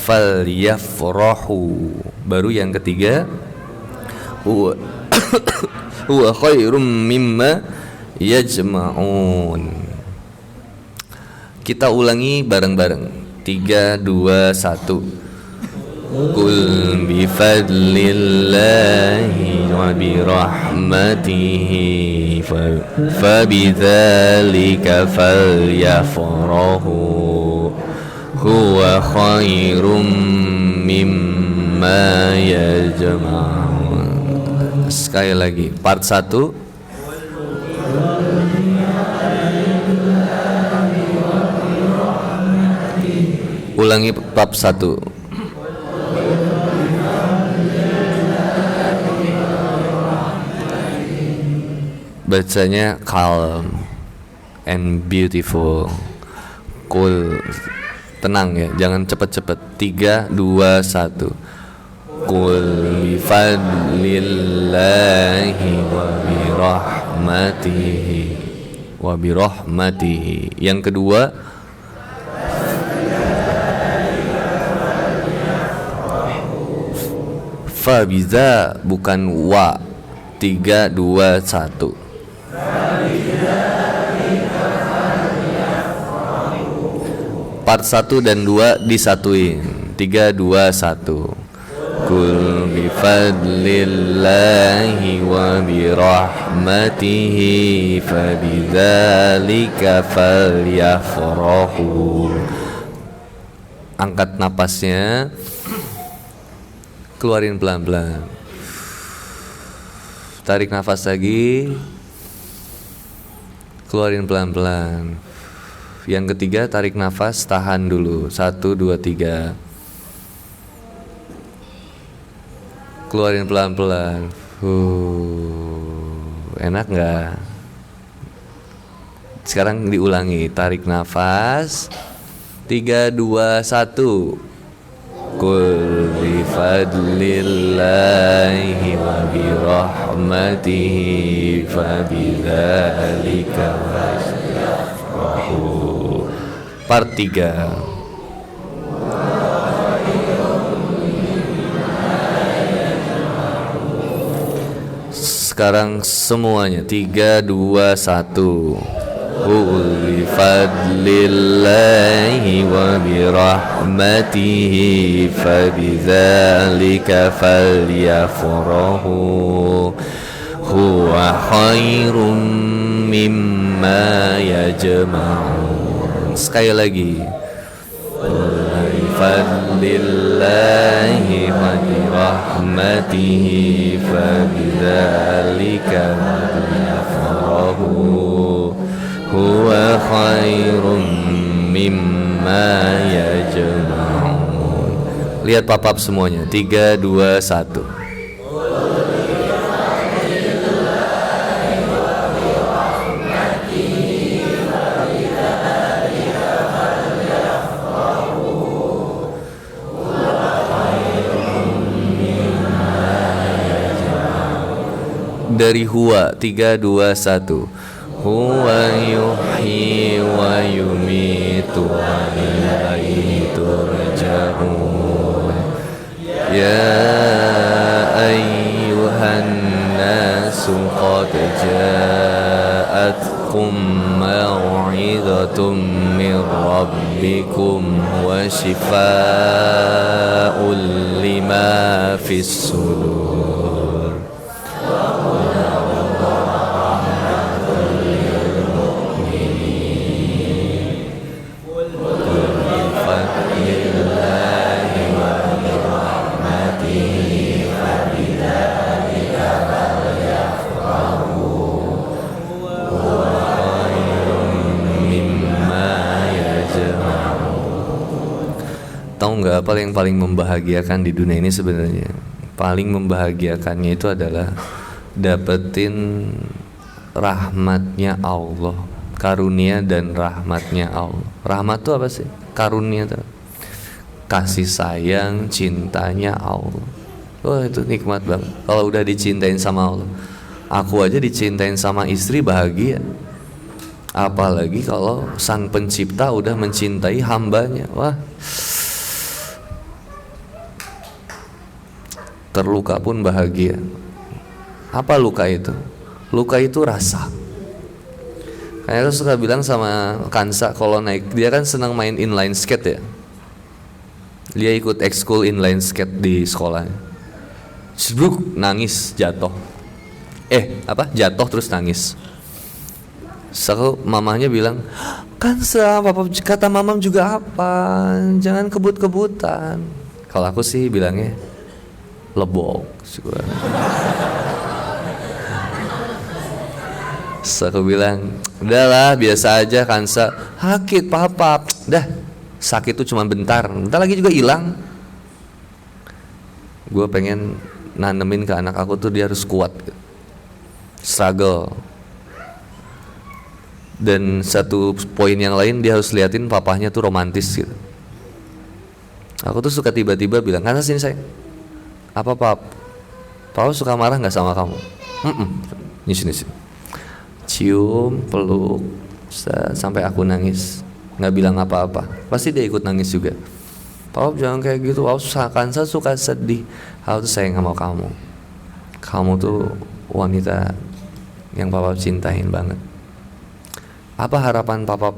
S3: falyafrahu. Baru yang ketiga, huwa khairum mimma yajma'un. Kita ulangi bareng-bareng. 3, 2, 1. Qul bi fadlillahi wa bi rahmatihi fabidzalika falyafrahu huwa khairum mimma yajma'un. Sekali lagi part 1. Ulangi bab 1. Bacanya calm and beautiful. Cool, tenang ya, jangan cepet-cepet. 3, 2, 1. Qul bi fadlillahi wa bi rahmatihi. Yang kedua, fabiza bukan wa. 3, 2, 1. Part 1 dan 2 disatuin. 3, 2, 1. Qul bi fadlillahi wa bi rahmatihi fabidzalika falyafrahu. Angkat napasnya, keluarin pelan-pelan. Tarik nafas lagi, keluarin pelan-pelan. Yang ketiga, tarik nafas, tahan dulu. 1, 2, 3. Keluarin pelan-pelan. Enak nggak? Sekarang diulangi. Tarik nafas. 3, 2, 1. Qul bi fadlillahi wa bi rahmatihi fabidzalika falyafrahu. Part 3. Sekarang semuanya. 3, 2, 1. Qul bi fadlillahi wa bi rahmatihi fabidzalika falyafrahu huwa khairum mimma yajma'un. Sekali lagi. Qul bi fadlillahi wa bi rahmatihi fabidzalika falyafrahu huwa khairum mimma yajma'un. Lihat papap semuanya. 3, 2, 1. Dari huwa. 3, 2, 1. Huwa yuhyi wa yumitu wa ilaihi turja'un. Ya ayyuhan nasu qad rabbikum wa shifaa'un lima fis sudur. Tahu nggak apa yang paling membahagiakan di dunia ini sebenarnya? Paling membahagiakannya itu adalah dapetin rahmatnya Allah, karunia dan rahmatnya Allah. Rahmat itu apa sih? Karunia itu kasih sayang, cintanya Allah. Oh itu nikmat banget. Kalau udah dicintain sama Allah, aku aja dicintain sama istri bahagia. Apalagi kalau Sang Pencipta udah mencintai hambanya. Wah, terluka pun bahagia. Apa luka itu? Luka itu rasa. Kayak aku suka bilang sama Kansa kalau naik, dia kan senang main inline skate ya. Dia ikut ekskul inline skate di sekolah. Sebruk, nangis, jatuh. Jatuh terus nangis. So, mamanya bilang, Kansa, papa kata mamam juga apa? Jangan kebut-kebutan. Kalau aku sih bilangnya lebok. So, aku bilang, udahlah biasa aja Kansa. Sakit papa. Dah, sakit tuh cuma bentar lagi juga hilang. Gue pengen nanemin ke anak aku tuh dia harus kuat, struggle. Dan satu poin yang lain dia harus liatin papahnya tuh romantis gitu. Aku tuh suka tiba-tiba bilang, Kansa sini sayang. Apa pap? Papa suka marah nggak sama kamu? Ini sini. Cium, peluk, sampai aku nangis. Nggak bilang apa-apa. Pasti dia ikut nangis juga. Papa jangan kayak gitu. Kansa suka sedih. Aku tuh sayang sama kamu. Kamu tuh wanita yang papa cintain banget. Apa harapan papa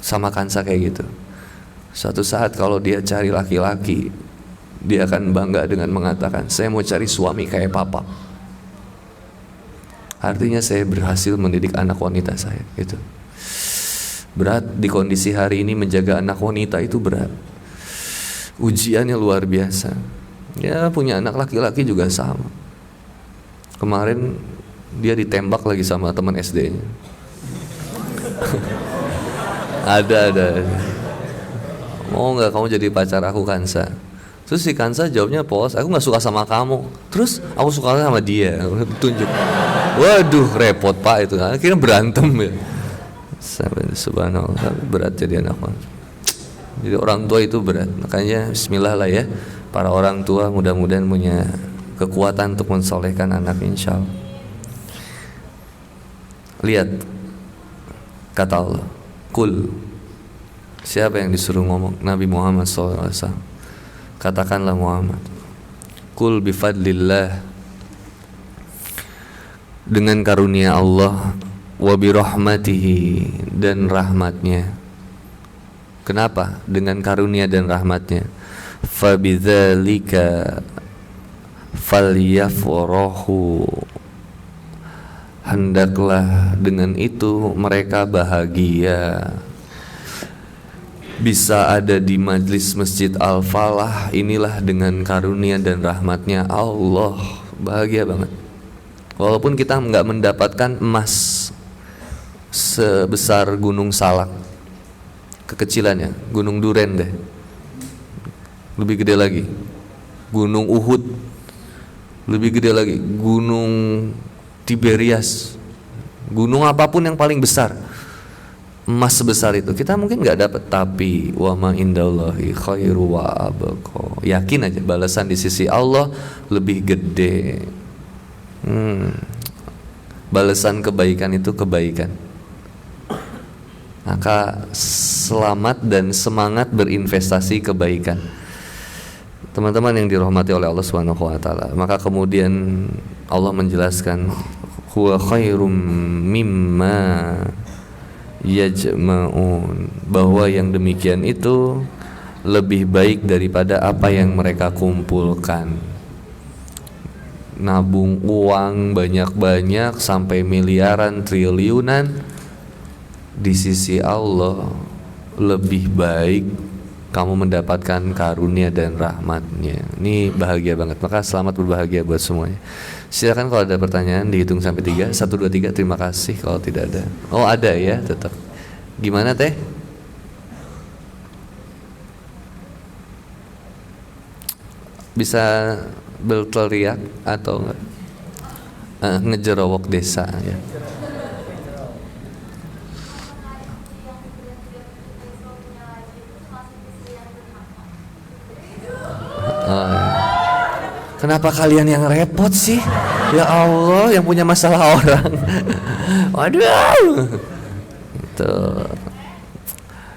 S3: sama Kansa kayak gitu? Suatu saat kalau dia cari laki-laki, dia akan bangga dengan mengatakan, saya mau cari suami kayak papa. Artinya saya berhasil mendidik anak wanita saya gitu. Berat di kondisi hari ini menjaga anak wanita itu berat. Ujiannya luar biasa. Ya punya anak laki-laki juga sama. Kemarin dia ditembak lagi sama teman SD-nya. Ada. Mau nggak kamu jadi pacar aku Kansa? Terus si Kansa jawabnya pos, aku nggak suka sama kamu. Terus aku suka sama dia. Tunjuk. Waduh repot pak itu. Akhirnya berantem ya. Subhanallah, berat jadi anak. Jadi orang tua itu berat. Makanya Bismillah lah ya. Para orang tua mudah-mudahan punya kekuatan untuk mensolehkan anak insyaallah. Lihat kata Allah, Kul. Siapa yang disuruh ngomong? Nabi Muhammad SAW. Katakanlah Muhammad, Kul bifadlillah, dengan karunia Allah, wa birahmatihi, dan rahmatnya. Kenapa? Dengan karunia dan rahmatnya. Fabidzalika falyafrahu, hendaklah dengan itu mereka bahagia. Bisa ada di majlis Masjid Al-Falah, inilah dengan karunia dan rahmatnya Allah. Bahagia banget. Walaupun kita nggak mendapatkan emas sebesar Gunung Salak, kekecilannya Gunung Duren deh, lebih gede lagi. Gunung Uhud, lebih gede lagi. Gunung Tiberias, gunung apapun yang paling besar, emas sebesar itu kita mungkin nggak dapat. Tapi wa ma indallahi khairu wa abqa, yakin aja balasan di sisi Allah lebih gede. Balasan kebaikan itu kebaikan. Maka selamat dan semangat berinvestasi kebaikan, teman-teman yang dirahmati oleh Allah Subhanahu wa taala. Maka kemudian Allah menjelaskan huwa khairum mimma yajma'un, bahwa yang demikian itu lebih baik daripada apa yang mereka kumpulkan. Nabung uang banyak-banyak sampai miliaran, triliunan, di sisi Allah lebih baik kamu mendapatkan karunia dan rahmatnya. Ini bahagia banget. Maka selamat berbahagia buat semuanya. Silakan kalau ada pertanyaan dihitung sampai 3. 1, 2, 3. Terima kasih. Kalau tidak ada, oh ada ya tetap. Gimana teh? Bisa berteriak atau enggak? Ngejerowok desa ya. Kenapa kalian yang repot sih? Ya Allah, yang punya masalah orang. Waduh.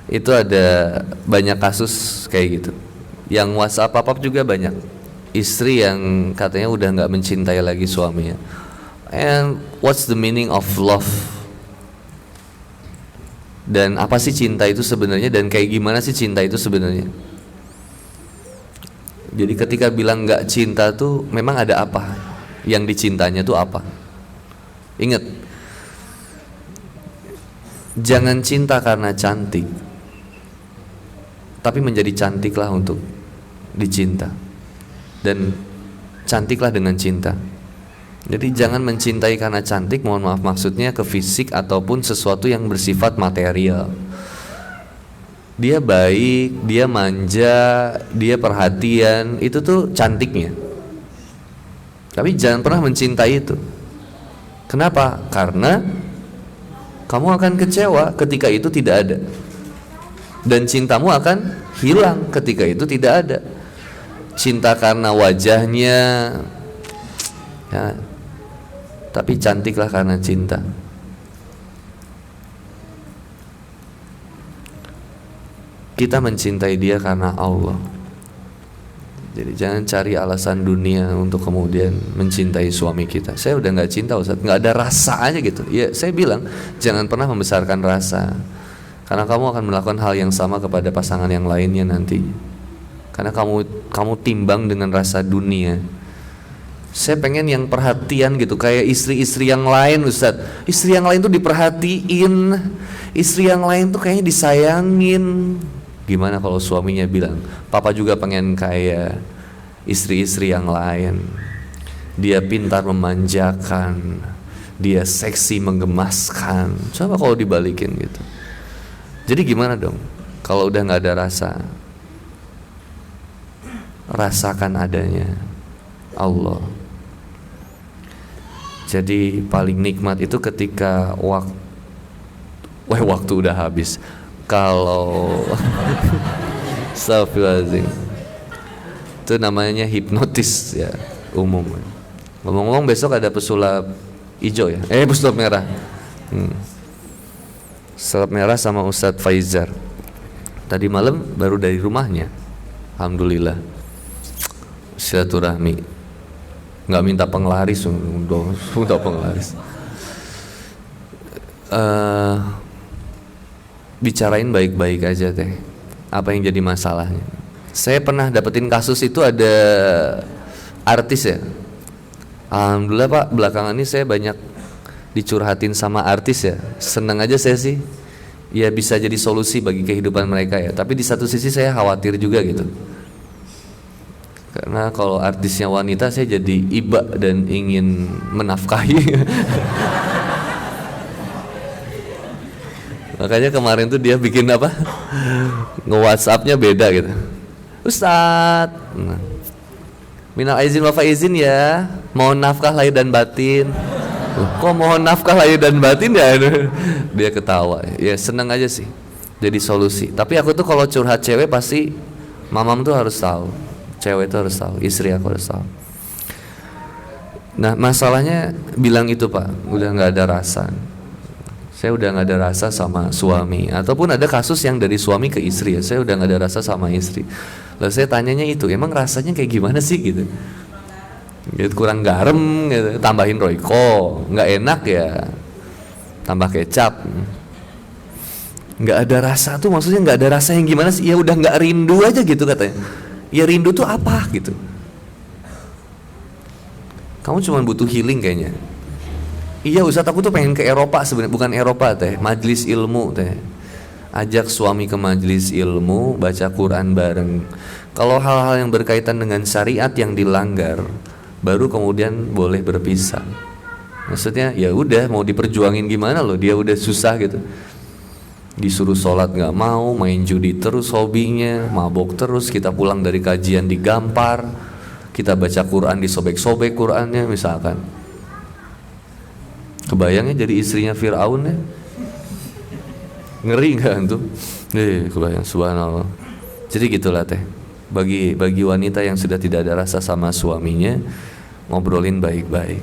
S3: Itu ada banyak kasus kayak gitu. Yang WhatsApp apa juga banyak. Istri yang katanya udah nggak mencintai lagi suaminya. And what's the meaning of love? Dan apa sih cinta itu sebenarnya? Dan kayak gimana sih cinta itu sebenarnya? Jadi ketika bilang nggak cinta tuh memang ada apa? Yang dicintanya tuh apa? Ingat, jangan cinta karena cantik, tapi menjadi cantiklah untuk dicinta, dan cantiklah dengan cinta. Jadi jangan mencintai karena cantik, mohon maaf maksudnya ke fisik ataupun sesuatu yang bersifat material. Dia baik, dia manja, dia perhatian, itu tuh cantiknya. Tapi jangan pernah mencintai itu. Kenapa? Karena kamu akan kecewa ketika itu tidak ada, dan cintamu akan hilang ketika itu tidak ada. Cinta karena wajahnya ya, tapi cantiklah karena cinta. Kita mencintai dia karena Allah. Jadi jangan cari alasan dunia untuk kemudian mencintai suami kita. Saya udah nggak cinta Ustaz, nggak ada rasa aja gitu. Ya saya bilang jangan pernah membesarkan rasa, karena kamu akan melakukan hal yang sama kepada pasangan yang lainnya nanti. Karena kamu timbang dengan rasa dunia. Saya pengen yang perhatian gitu, kayak istri-istri yang lain Ustaz. Istri yang lain tuh diperhatiin, istri yang lain tuh kayaknya disayangin. Gimana kalau suaminya bilang, papa juga pengen kayak istri-istri yang lain. Dia pintar memanjakan, dia seksi menggemaskan. Coba kalau dibalikin gitu. Jadi gimana dong kalau udah gak ada rasa? Rasakan adanya Allah. Jadi paling nikmat itu ketika waktu udah habis. Kalau astagfirullahaladzim, itu namanya hipnotis ya umum. Ngomong-ngomong besok ada pesulap hijau ya, pesulap merah. Pesulap merah sama Ustadz Faizar. Tadi malam baru dari rumahnya, alhamdulillah. Silaturahmi, nggak minta penglaris, udah penglaris. Bicarain baik-baik aja teh, apa yang jadi masalahnya. Saya pernah dapetin kasus itu, ada artis ya. Alhamdulillah Pak, belakangan ini saya banyak dicurhatin sama artis ya. Senang aja saya sih, ya bisa jadi solusi bagi kehidupan mereka ya. Tapi di satu sisi saya khawatir juga gitu, karena kalau artisnya wanita saya jadi iba dan ingin menafkahi. Makanya kemarin tuh dia bikin apa? Nge-WhatsApp-nya beda gitu. Ustadz, minal aizin wa faizin ya, mohon nafkah lahir dan batin. Kok mohon nafkah lahir dan batin ya? Dia ketawa. Ya seneng aja sih, jadi solusi. Tapi aku tuh kalau curhat cewek pasti mamam tuh harus tahu, cewek tuh harus tahu, istri aku harus tahu. Nah masalahnya bilang itu Pak, udah nggak ada rasa. Saya udah gak ada rasa sama suami. Ataupun ada kasus yang dari suami ke istri ya, saya udah gak ada rasa sama istri. Lalu saya tanyanya itu, emang rasanya kayak gimana sih gitu? Gitu, kurang garam gitu, tambahin Royco. Gak enak ya, tambah kecap. Nggak ada rasa tuh maksudnya nggak ada rasa yang gimana sih? Ya udah nggak rindu aja gitu katanya. Ya rindu tuh apa gitu? Kamu cuma butuh healing kayaknya. Iya Ustadz, aku tuh pengen ke Eropa sebenarnya, bukan Eropa teh, majelis ilmu teh. Ajak suami ke majelis ilmu, baca Quran bareng. Kalau hal-hal yang berkaitan dengan syariat yang dilanggar, baru kemudian boleh berpisah. Maksudnya ya udah mau diperjuangin gimana loh, dia udah susah gitu. Disuruh sholat nggak mau, main judi terus hobinya, mabok terus, kita pulang dari kajian digampar, kita baca Quran disobek-sobek Qurannya misalkan. Kebayangnya jadi istrinya Fir'aun ya? Ngeri nggak tuh? Kebayang, subhanallah. Jadi gitulah teh. Bagi wanita yang sudah tidak ada rasa sama suaminya, ngobrolin baik-baik.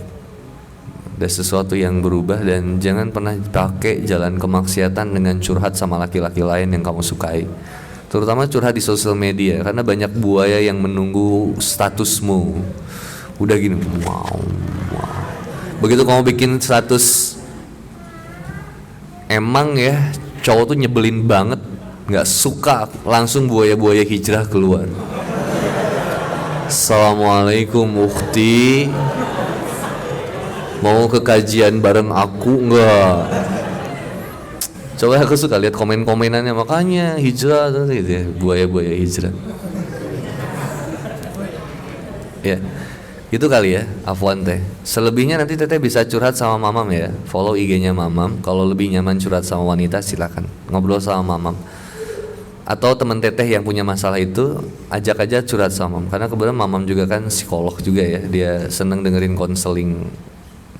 S3: Ada sesuatu yang berubah dan jangan pernah pakai jalan kemaksiatan dengan curhat sama laki-laki lain yang kamu sukai. Terutama curhat di sosial media, karena banyak buaya yang menunggu statusmu. Udah gini, wow. Begitu kamu bikin status, emang ya cowok tuh nyebelin banget, nggak suka, langsung buaya-buaya hijrah keluar. Assalamualaikum ukhti, mau ke kajian bareng aku nggak? Coba aku suka lihat komen-komenannya, makanya hijrah tuh gitu ya, buaya-buaya hijrah. Ya. Itu kali ya, afwan teh. Selebihnya nanti teteh bisa curhat sama mamam ya. Follow IG-nya mamam. Kalau lebih nyaman curhat sama wanita silakan ngobrol sama mamam. Atau teman teteh yang punya masalah itu ajak aja curhat sama mamam. Karena kebetulan mamam juga kan psikolog juga ya. Dia seneng dengerin konseling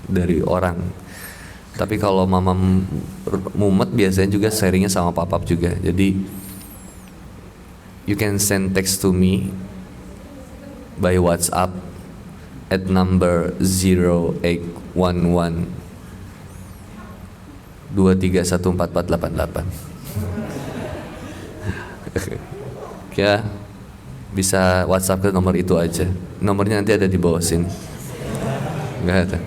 S3: dari orang. Tapi kalau mamam mumet biasanya juga sharingnya sama papap juga. Jadi you can send text to me by WhatsApp at number 0811 2314488. Ya, bisa WhatsApp ke nomor itu aja. Nomornya nanti ada di bawah sini. Enggak ada.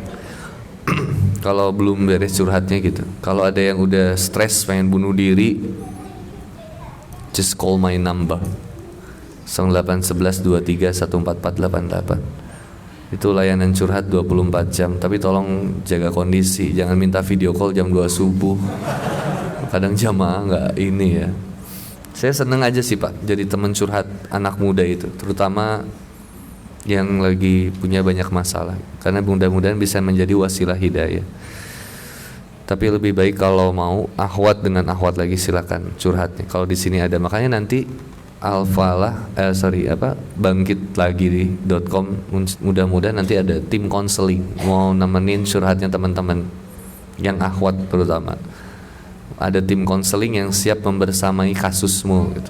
S3: Kalau belum beres curhatnya gitu. Kalau ada yang udah stres pengen bunuh diri, just call my number 081123144488. Itu layanan curhat 24 jam. Tapi tolong jaga kondisi, jangan minta video call jam 2 subuh. Kadang jamaah nggak ini ya. Saya seneng aja sih Pak jadi teman curhat anak muda itu, terutama yang lagi punya banyak masalah. Karena mudah-mudahan bisa menjadi wasilah hidayah. Tapi lebih baik kalau mau akhwat dengan akhwat lagi silakan curhatnya. Kalau di sini ada, makanya nanti bangkit lagi di .com, mudah-mudahan nanti ada tim konseling mau nemenin curhatnya teman-teman yang akhwat, terutama ada tim konseling yang siap membersamai kasusmu gitu.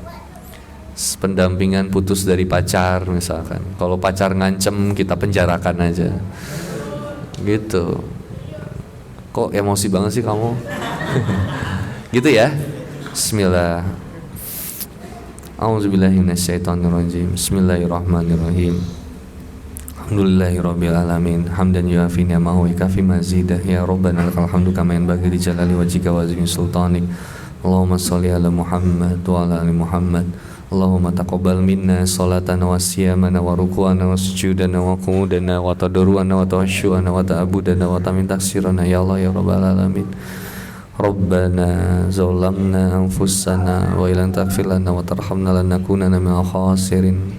S3: Pendampingan putus dari pacar misalkan, kalau pacar ngancem kita penjarakan aja gitu. Kok emosi banget sih kamu? Gitu ya. Bismillah. A'udzubillahi minasyaitonirrajim. Bismillahirrahmanirrahim. Alhamdulillahirabbil alamin. Hamdan yuafi ni'amahu wa kafi mazidah. Ya Rabbana lakal hamdu kama yanbaghi li jalali wajhika wa azimi sultanik. Allahumma shalli ala Muhammad wa ala ali Muhammad. Allahumma taqabbal minna salatana wa siyamana wa ruku'ana wa sujudana wa qu'udana wa tadarruana wa tawassyuana wa ta'abudana wa tamin taksirana ya Allah ya Rabbal alamin. Rabbana zalamna anfusana wa ilan taghfir lana wa tarhamna lanakunanna minal khasirin.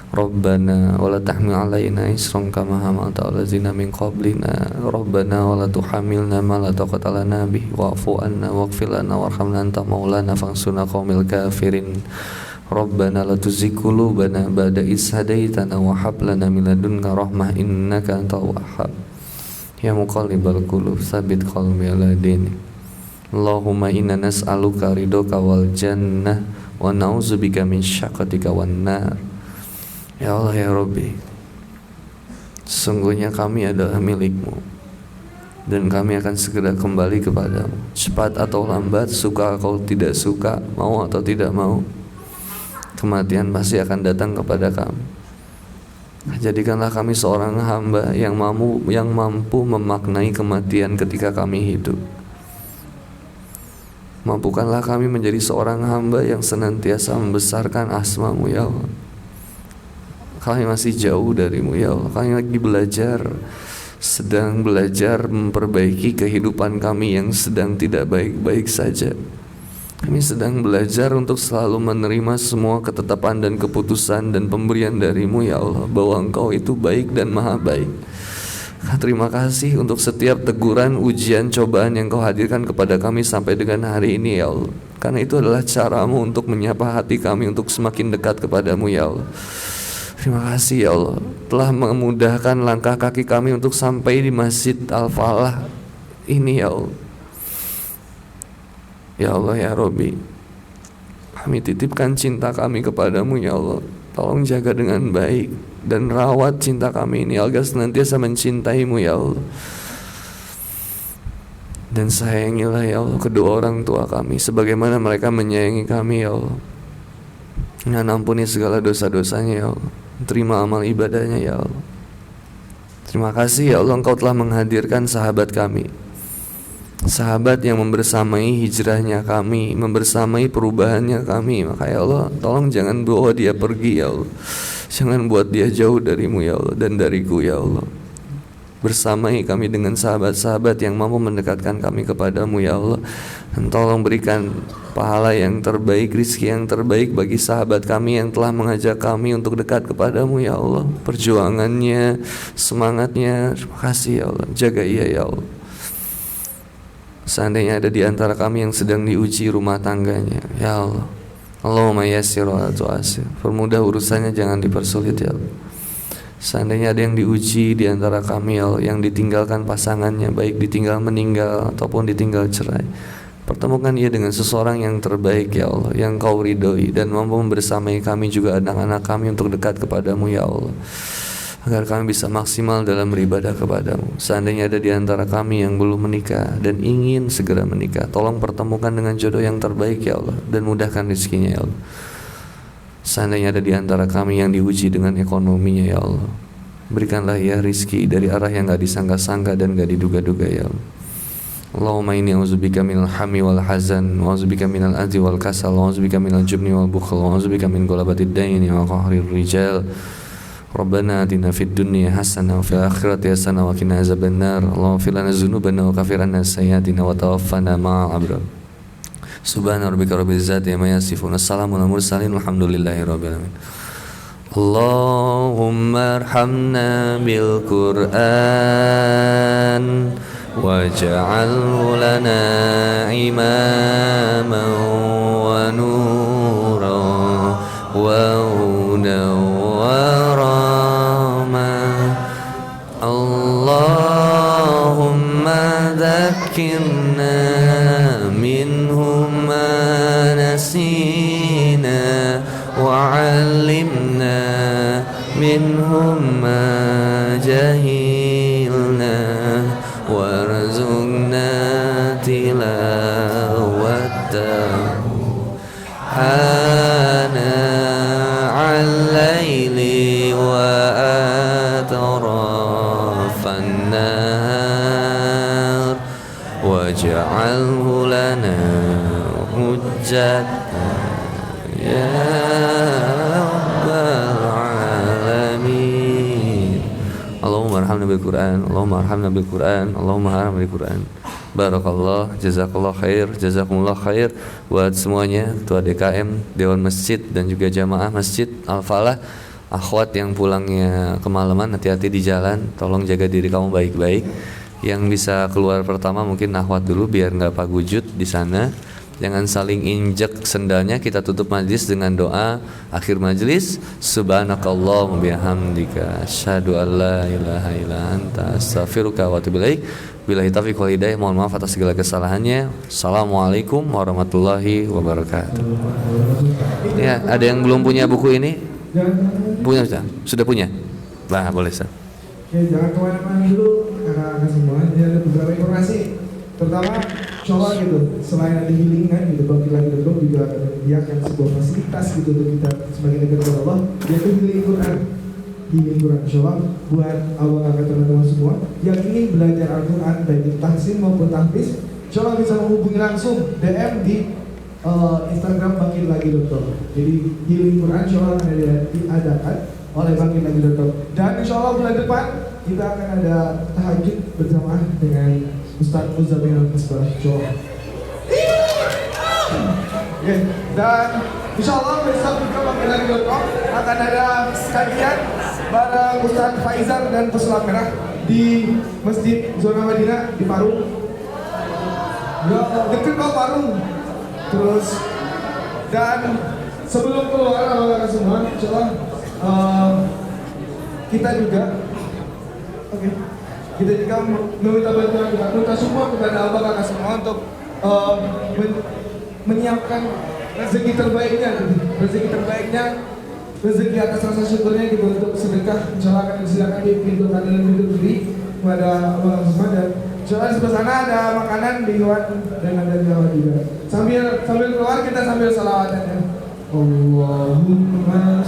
S3: Rabbana wa la tahmil alaina isran kama hamalta 'alal ladzina min qablina. Rabbana wa la tuhamilna ma la taqata lana bihi wa'fu 'anna waghfir lana warhamna anta maulana fansurna qaumil kafirin. Rabbana la tuzigh qulubana ba'da idh hadaitana wa hab lana min ladunka rahmah innaka antal wahhab. Ya muqallibal qulub tsabbit qalbi 'ala dinik. Allahumma inna nas'aluka ridhoka wal jannah wa na'udzubika min syaqatika wan nar. Ya Allah ya Rabbi, sesungguhnya kami adalah milik-Mu dan kami akan segera kembali kepadamu, cepat atau lambat, suka atau tidak suka, mau atau tidak mau, kematian pasti akan datang kepada kami. Jadikanlah kami seorang hamba yang mampu memaknai kematian ketika kami hidup. Mampukanlah kami menjadi seorang hamba yang senantiasa membesarkan asma-Mu ya Allah. Kami masih jauh dari-Mu ya Allah. Kami lagi sedang belajar memperbaiki kehidupan kami yang sedang tidak baik-baik saja. Kami sedang belajar untuk selalu menerima semua ketetapan dan keputusan dan pemberian dari-Mu ya Allah, bahwa Engkau itu baik dan maha baik. Terima kasih untuk setiap teguran, ujian, cobaan yang Kau hadirkan kepada kami sampai dengan hari ini ya Allah. Karena itu adalah cara-Mu untuk menyapa hati kami untuk semakin dekat kepadamu ya Allah. Terima kasih ya Allah telah memudahkan langkah kaki kami untuk sampai di Masjid Al-Falah ini ya Allah. Ya Allah ya Robbi, kami titipkan cinta kami kepadamu ya Allah. Tolong jaga dengan baik dan rawat cinta kami ini agar senantiasa mencintaimu ya Allah. Dan sayangilah ya Allah kedua orang tua kami sebagaimana mereka menyayangi kami ya Allah. Dan ampuni segala dosa-dosanya ya Allah. Terima amal ibadahnya ya Allah. Terima kasih ya Allah Engkau telah menghadirkan sahabat kami, sahabat yang membersamai hijrahnya kami, membersamai perubahannya kami. Maka ya Allah tolong jangan bawa dia pergi ya Allah. Jangan buat dia jauh dari-Mu ya Allah dan dariku ya Allah. Bersamai kami dengan sahabat-sahabat yang mampu mendekatkan kami kepadamu ya Allah. Dan tolong berikan pahala yang terbaik, rizki yang terbaik bagi sahabat kami yang telah mengajak kami untuk dekat kepadamu ya Allah. Perjuangannya, semangatnya, terima kasih ya Allah. Jaga ia ya Allah. Seandainya ada di antara kami yang sedang diuji rumah tangganya ya Allah, Allahumma yassir wa la tu'assir, permudah urusannya, jangan dipersulit ya Allah. Seandainya ada yang diuji di antara kami ya Allah, yang ditinggalkan pasangannya, baik ditinggal meninggal ataupun ditinggal cerai, pertemukan ia dengan seseorang yang terbaik ya Allah, yang Kau ridhoi, dan mampu membersamai kami juga anak-anak kami untuk dekat kepadamu ya Allah, agar kami bisa maksimal dalam beribadah kepadamu. Seandainya ada di antara kami yang belum menikah dan ingin segera menikah, tolong pertemukan dengan jodoh yang terbaik ya Allah, dan mudahkan rezekinya ya Allah. Seandainya ada di antara kami yang diuji dengan ekonominya ya Allah, berikanlah ia rizki dari arah yang gak disangka-sangka dan gak diduga-duga ya Allah. Allahumma inni a'udzubika minal hammi wal hazan, wa a'udzubika minal adzi wal kasal, wa a'udzubika minal jubni wal bukhl, wa a'udzubika min ghalabatid daini wa qahrir rijal. Rabbana atina fid dunya hasanah wa fil akhirati hasanah wa qina azabannar. Allahumma ighfir lana dzunubana wa kaffir 'anna sayyi'atina wa tawaffana ma'al abrar. Subhana rabbika rabbil izzati amma yasifun. Assalamu alal mursalin walhamdulillahi rabbil alamin. Allahumma arhamna bil Qur'an waj'alhu lana imaman wa nuran wa hudan wa rahmah. Allahumma dhakkirna minhu ma nasina wa 'allimna minhu ma jahilna warzuqna tilawatahu ana 'al-laili wa atrafan nahar waj'alhu lana hujjatan ya rabbal alamin. Allahumma arhamna bil Qur'an, Allahumma arhamna bil Qur'an, Allahumma arhamna bil Qur'an. Barakallah, jazakallah khair, jazakumullah khair buat semuanya, ketua DKM, Dewan Masjid dan juga jamaah Masjid Al-Falah. Akhwat yang pulangnya kemalaman, hati-hati di jalan, tolong jaga diri kamu baik-baik. Yang bisa keluar pertama mungkin akhwat dulu biar nggak pagujud di sana. Jangan saling injek sendalnya. Kita tutup majlis dengan doa akhir majlis. Subhanakallahumma bihamdika asyhadu an la ilaha illa anta astaghfiruka wa atubu ilaik. Billahi taufiq wal hidayah. Mohon maaf atas segala kesalahannya. Assalamualaikum warahmatullahi wabarakatuh. Ya, ada yang belum punya buku ini? Punya Ustaz? Sudah punya? Nah, boleh Ustaz.
S2: Oke, jangan kemana-mana dulu kakak-kakak semua. Ini ada beberapa informasi, terutama insya gitu. Selain ada healing kan gitu, bagi lagi dulu juga ada pihak yang sebuah fasilitas gitu untuk kita sebagai dekat dengan Allah, yaitu healing Quran. Healing Quran insya Allah buat Allah kakak teman-teman semua yang ingin belajar Al-Quran baik itu tahsin maupun tahfiz. insya Allah bisa menghubungi langsung DM di Instagram bangkitlagi.com. Jadi healing Quran insya Allah akan diadakan oleh bangkitlagi.com. Dan insya Allah bulan depan kita akan ada tahajud bersama dengan Ustaz Muzamil Al-Misbah. Oke, dan insya Allah besok juga bangkitlagi.com akan ada kajian bareng Ustaz Faizal dan Pesulap Merah di Masjid Zona Madinah di Parung. Deket kok Parung. Terus dan sebelum keluar kakak semua, insya Allah kita juga meminta bantuan kita semua kepada abang kakak semua untuk menyiapkan rezeki terbaiknya, rezeki atas rasa syukurnya gitu untuk sedekah. Insya Allah akan disilakan di pintu kanan dan pintu kiri kepada abang semua. Dan insya Allah di sebelah sana ada makanan di luar dan ada di bawah juga. Sambil keluar kita sambil salawatan ya. Allahumma